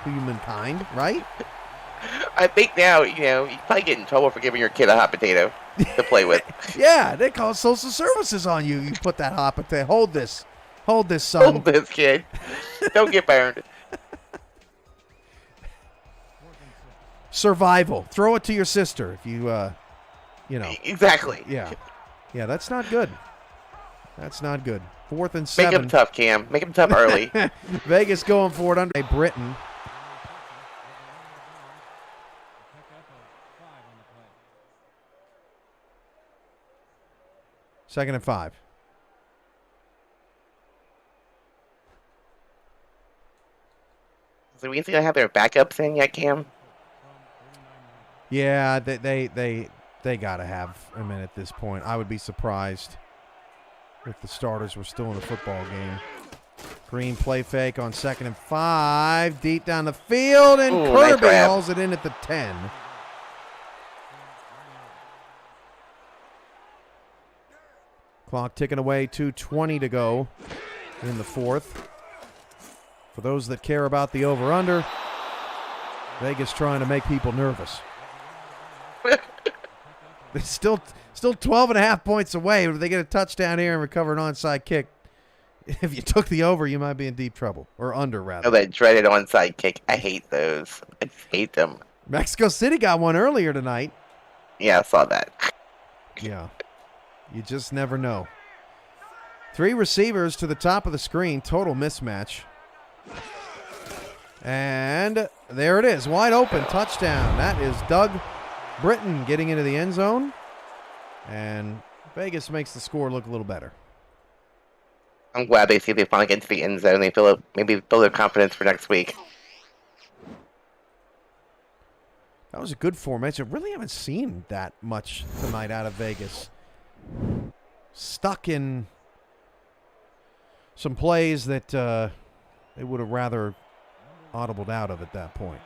humankind, right? I think now, you probably get in trouble for giving your kid a hot potato to play with. Yeah, they call social services on you. You put that hot potato. Hold this, son. Hold this, kid. Don't get burned. Survival. Throw it to your sister if you, Exactly. Yeah. Yeah, that's not good. That's not good. 4th and Make 7. him tough, Cam. Make him tough early. Vegas going for it under Britain. Second and 5. So we gonna have their backups in yet, Cam? Yeah, they gotta have him in at this point. I would be surprised if the starters were still in the football game. Green play fake on 2nd and 5. Deep down the field, and Ooh, nice Kirby grab. hauls it in at the 10. Clock ticking away, 2:20 to go in the 4th. For those that care about the over-under, Vegas trying to make people nervous. It's still 12 and a half points away. If they get a touchdown here and recover an onside kick, if you took the over, you might be in deep trouble. Or under, rather. Oh, that dreaded onside kick. I hate those. I just hate them. Mexico City got one earlier tonight. Yeah, I saw that. Yeah. You just never know. 3 receivers to the top of the screen. Total mismatch. And there it is. Wide open. Touchdown. That is Doug Britton getting into the end zone. And Vegas makes the score look a little better. I'm glad they see they finally get into the end zone. They feel maybe build their confidence for next week. That was a good formation. Really haven't seen that much tonight out of Vegas. Stuck in some plays that they would have rather audibled out of at that point.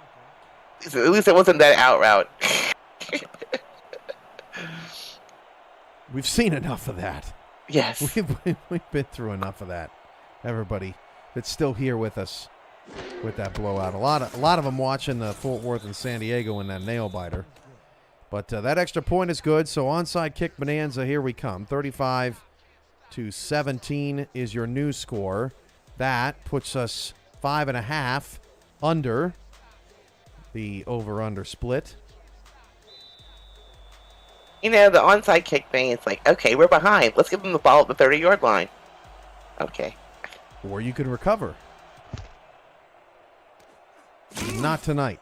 At least it wasn't that out route. We've seen enough of that. Yes. We've been through enough of that. Everybody that's still here with us with that blowout. A lot of them watching Fort Worth and San Diego in that nail biter. But that extra point is good. So onside kick bonanza, here we come. 35-17 is your new score. That puts us 5.5 under the over-under split. The onside kick thing, it's like, okay, we're behind. Let's give them the ball at the 30-yard line. Okay. Or you can recover. Not tonight.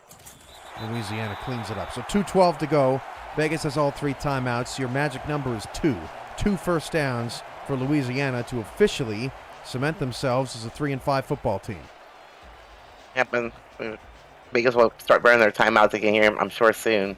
Louisiana cleans it up. So 2:12 to go. Vegas has all 3 timeouts. Your magic number is 2. 2 first downs for Louisiana to officially cement themselves as a 3-5 football team. Yep, and Vegas will start burning their timeouts again here, I'm sure, soon.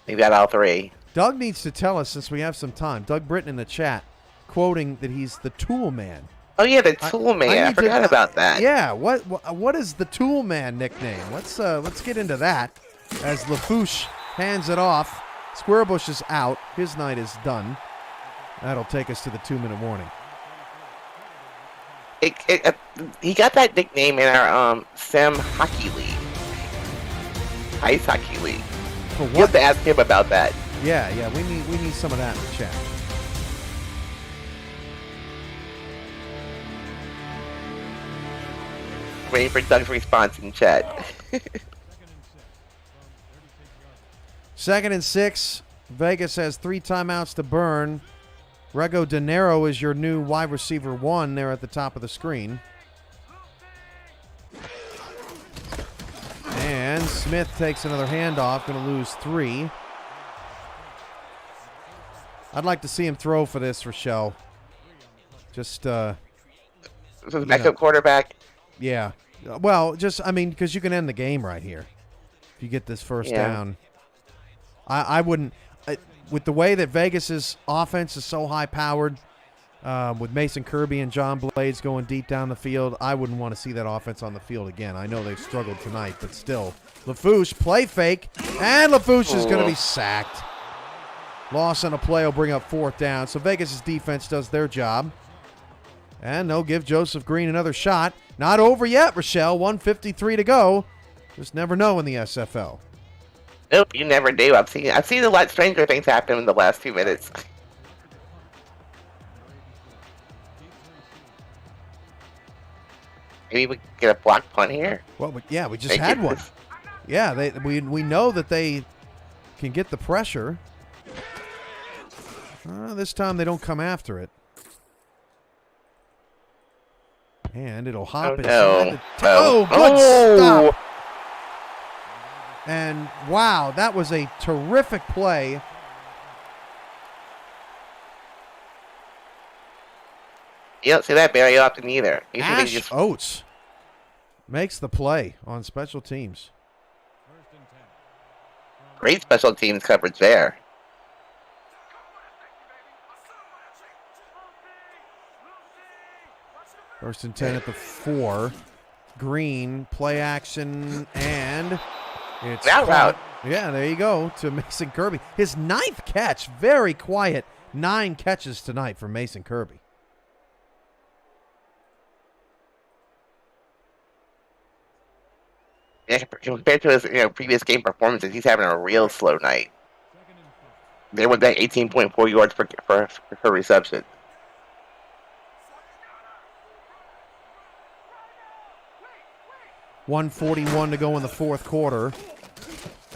They've got all 3. Doug needs to tell us, since we have some time. Doug Britton in the chat, quoting that he's the tool man. Oh, yeah, the Tool Man. I forgot about that. Yeah, what is the Tool Man nickname? Let's get into that as LaFouche hands it off. Squarebush is out. His night is done. That'll take us to the 2-minute warning. He got that nickname in our Sim Hockey League. Ice Hockey League. For You have what? to ask him about that. Yeah, we need some of that in the chat. Waiting for Doug's response in chat. 2nd and 6. Vegas has 3 timeouts to burn. Rego De Niro is your new wide receiver 1 there at the top of the screen. And Smith takes another handoff, going to lose 3. I'd like to see him throw for this, Rochelle. Just, This is backup quarterback. yeah. Well, because you can end the game right here if you get this first down. I wouldn't, with the way that Vegas's offense is so high-powered, with Mason Kirby and John Blades going deep down the field, I wouldn't want to see that offense on the field again. I know they've struggled tonight, but still. LaFouche, play fake, and LaFouche is going to be sacked. Loss on a play will bring up 4th down, so Vegas's defense does their job. And they'll give Joseph Green another shot. Not over yet, Rochelle. 1:53 to go. Just never know in the SFL. Nope, you never do. I've seen a lot stranger things happen in the last 2 minutes. Maybe we get a block punt here. Well, we just had one. Yeah, we know that they can get the pressure. This time they don't come after it. And it'll hop inside. Good stop. And wow, that was a terrific play. You don't see that very often either. Usually Ash Oates makes the play on special teams. Great special teams coverage there. First and 10 at the 4. Green, play action, and it's That route. Yeah, there you go to Mason Kirby. His 9th catch, very quiet. 9 catches tonight for Mason Kirby. Yeah, compared to his previous game performances, he's having a real slow night. There was that 18.4 yards per reception. .141 to go in the 4th quarter.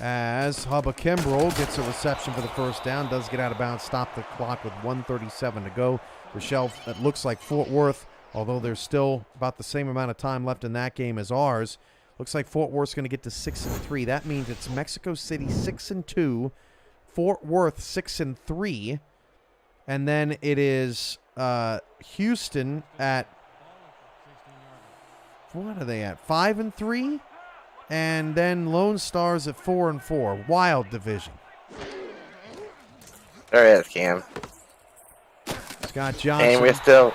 As Hubba Kimbrell gets a reception for the first down, does get out of bounds, stop the clock with 1:37 to go. Rochelle, it looks like Fort Worth, although there's still about the same amount of time left in that game as ours, looks like Fort Worth's going to get to 6-3. That means it's Mexico City 6-2, Fort Worth 6-3, and then it is Houston at, what are they at? 5-3, and then Lone Stars at 4-4. Wild division. There is, Cam. Scott Johnson. And we're still.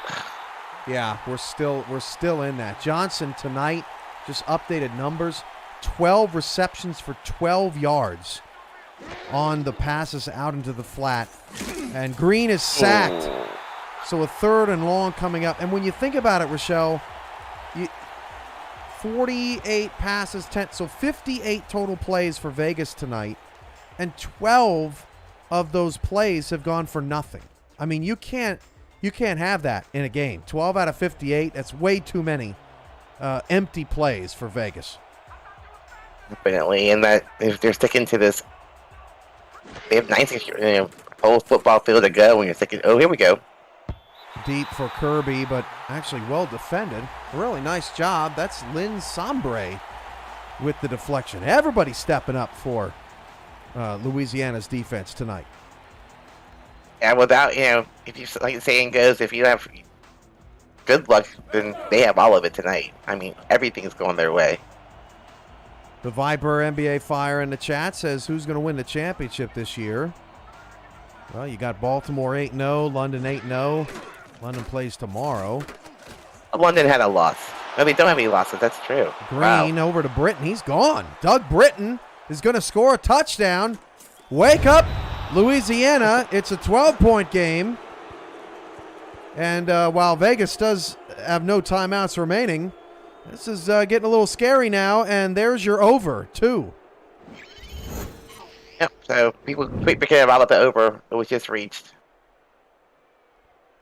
Yeah, we're still in that. Johnson tonight, just updated numbers, 12 receptions for 12 yards on the passes out into the flat, and Green is sacked. So a 3rd and long coming up. And when you think about it, Rochelle, 48 passes, 10, so 58 total plays for Vegas tonight, and 12 of those plays have gone for nothing. I mean, you can't have that in a game. 12 out of 58, that's way too many empty plays for Vegas. Definitely, and that if they're sticking to this, they have 19 whole football field to go. When you're thinking, oh, here we go. Deep for Kirby, but actually well defended. Really nice job. That's Lynn Sombre with the deflection. Everybody stepping up for Louisiana's defense tonight. Yeah, without, if you, like the saying goes, if you have good luck, then they have all of it tonight. I mean, everything's going their way. The Viper NBA Fire in the chat says, who's going to win the championship this year? Well, you got Baltimore 8-0, London 8-0. London plays tomorrow. London had a loss. No, they don't have any losses. That's true. Green over to Britton. He's gone. Doug Britton is going to score a touchdown. Wake up, Louisiana. It's a 12-point game. And while Vegas does have no timeouts remaining, this is getting a little scary now. And there's your over, 2. Yep. So people quick forget about the over. It was just reached.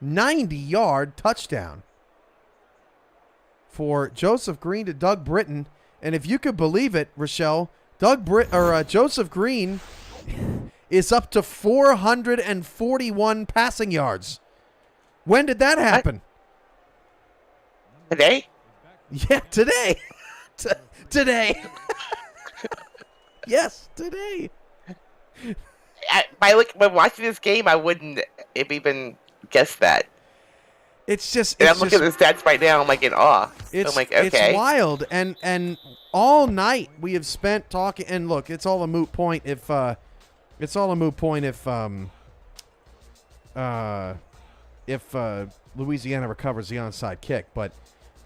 90-yard touchdown for Joseph Green to Doug Britton. And if you could believe it, Rochelle, Joseph Green is up to 441 passing yards. When did that happen? Today? Yeah, today. Today. Yes, today. By watching this game, I wouldn't have even guessed that. It's just. And I'm looking at the stats right now. I'm like in awe. I'm like, okay. It's wild, and all night we have spent talking. And look, it's all a moot point if Louisiana recovers the onside kick. But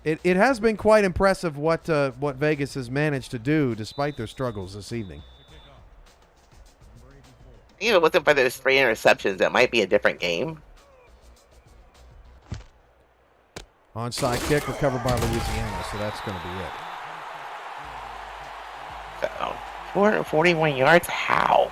it has been quite impressive what Vegas has managed to do despite their struggles this evening. Even with by those 3 interceptions, it might be a different game. Onside kick recovered by Louisiana, so that's going to be it. So, 441 yards? How?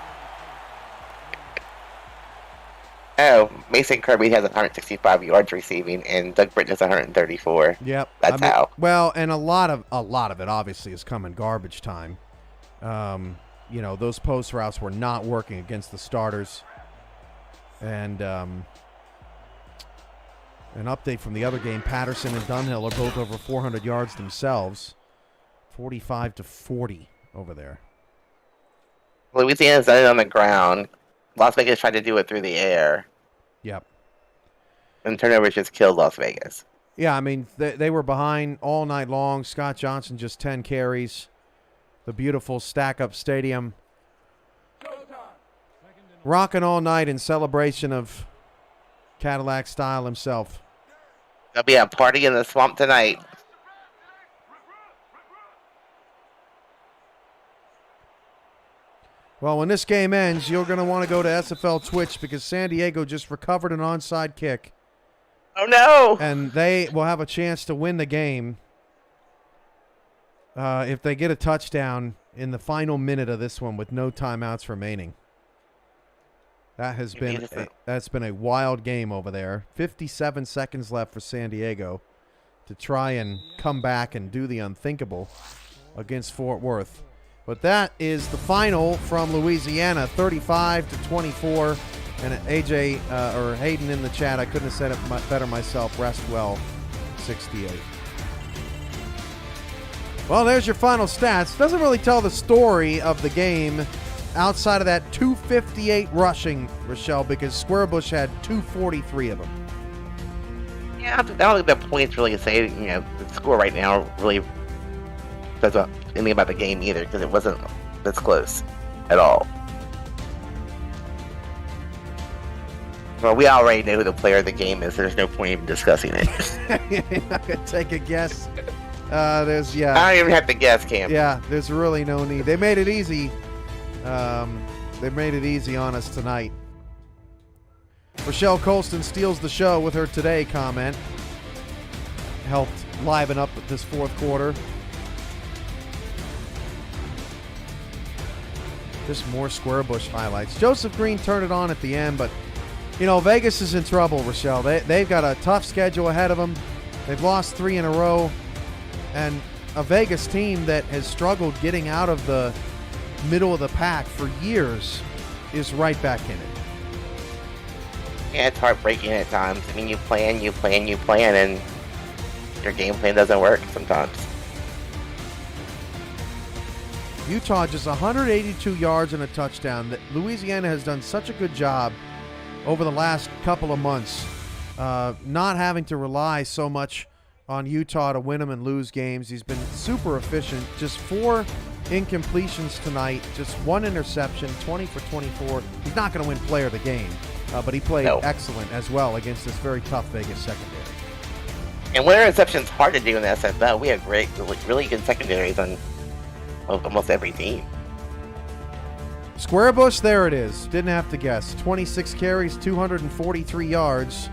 Oh, Mason Kirby has 165 yards receiving, and Doug Britton has 134. Yep, That's how. Well, and a lot of it obviously has come in garbage time. Those post routes were not working against the starters, and an update from the other game, Patterson and Dunhill are both over 400 yards themselves. 45-40 over there. Louisiana's done it on the ground. Las Vegas tried to do it through the air. Yep. And turnovers just killed Las Vegas. Yeah, I mean, they were behind all night long. Scott Johnson just 10 carries. The beautiful stack-up stadium. Rocking all night in celebration of Cadillac Style himself. There'll be a party in the swamp tonight. Well, when this game ends, you're going to want to go to SFL Twitch because San Diego just recovered an onside kick. Oh, no! And they will have a chance to win the game if they get a touchdown in the final minute of this one with no timeouts remaining. That's been a wild game over there. 57 seconds left for San Diego to try and come back and do the unthinkable against Fort Worth. But that is the final from Louisiana, 35-24. And AJ or Hayden in the chat, I couldn't have said it better myself. Rest well, 68. Well, there's your final stats. Doesn't really tell the story of the game outside of that 258 rushing, Rochelle, because Squarebush had 243 of them. Yeah, I don't think the points really say, the score right now really says anything about the game either, because it wasn't this close at all. Well, we already know who the player of the game is, so there's no point even discussing it. You're not going to take a guess. I don't even have to guess, Cam. Yeah, there's really no need. They made it easy. They made it easy on us tonight. Rochelle Colston steals the show with her today comment. Helped liven up this fourth quarter. Just more Squarebush highlights. Joseph Green turned it on at the end, but, Vegas is in trouble, Rochelle. They've got a tough schedule ahead of them. They've lost 3 in a row. And a Vegas team that has struggled getting out of the middle of the pack for years is right back in it. Yeah, it's heartbreaking at times. I mean, you plan, and your game plan doesn't work sometimes. Utah just 182 yards and a touchdown. Louisiana has done such a good job over the last couple of months not having to rely so much on Utah to win them and lose games. He's been super efficient. Just 4 incompletions tonight, just 1 interception, 20 for 24. He's not going to win player of the game, but he played excellent as well against this very tough Vegas secondary. And one interception's hard to do in the SFL. We have great, really good secondaries on almost every team. Squarebush, there it is. Didn't have to guess. 26 carries, 243 yards,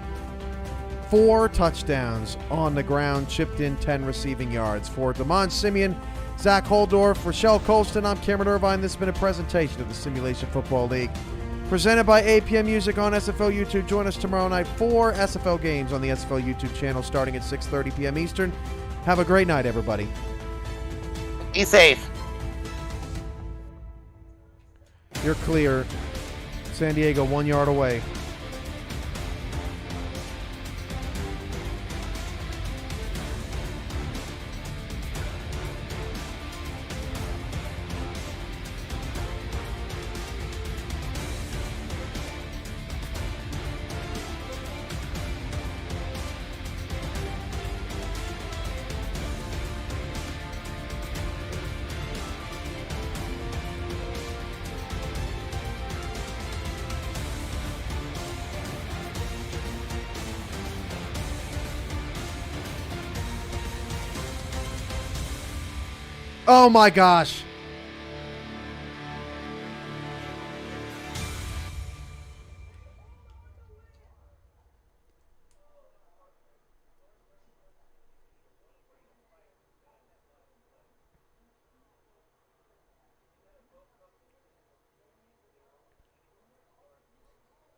4 touchdowns on the ground, chipped in 10 receiving yards. For Damon Simeon, Zach Holdorf, Rochelle Colston, I'm Cameron Irvine. This has been a presentation of the Simulation Football League, presented by APM Music on SFL YouTube. Join us tomorrow night for SFL games on the SFL YouTube channel starting at 6:30 p.m. Eastern. Have a great night, everybody. Be safe. You're clear. San Diego 1 yard away. Oh my gosh.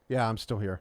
Yeah, I'm still here.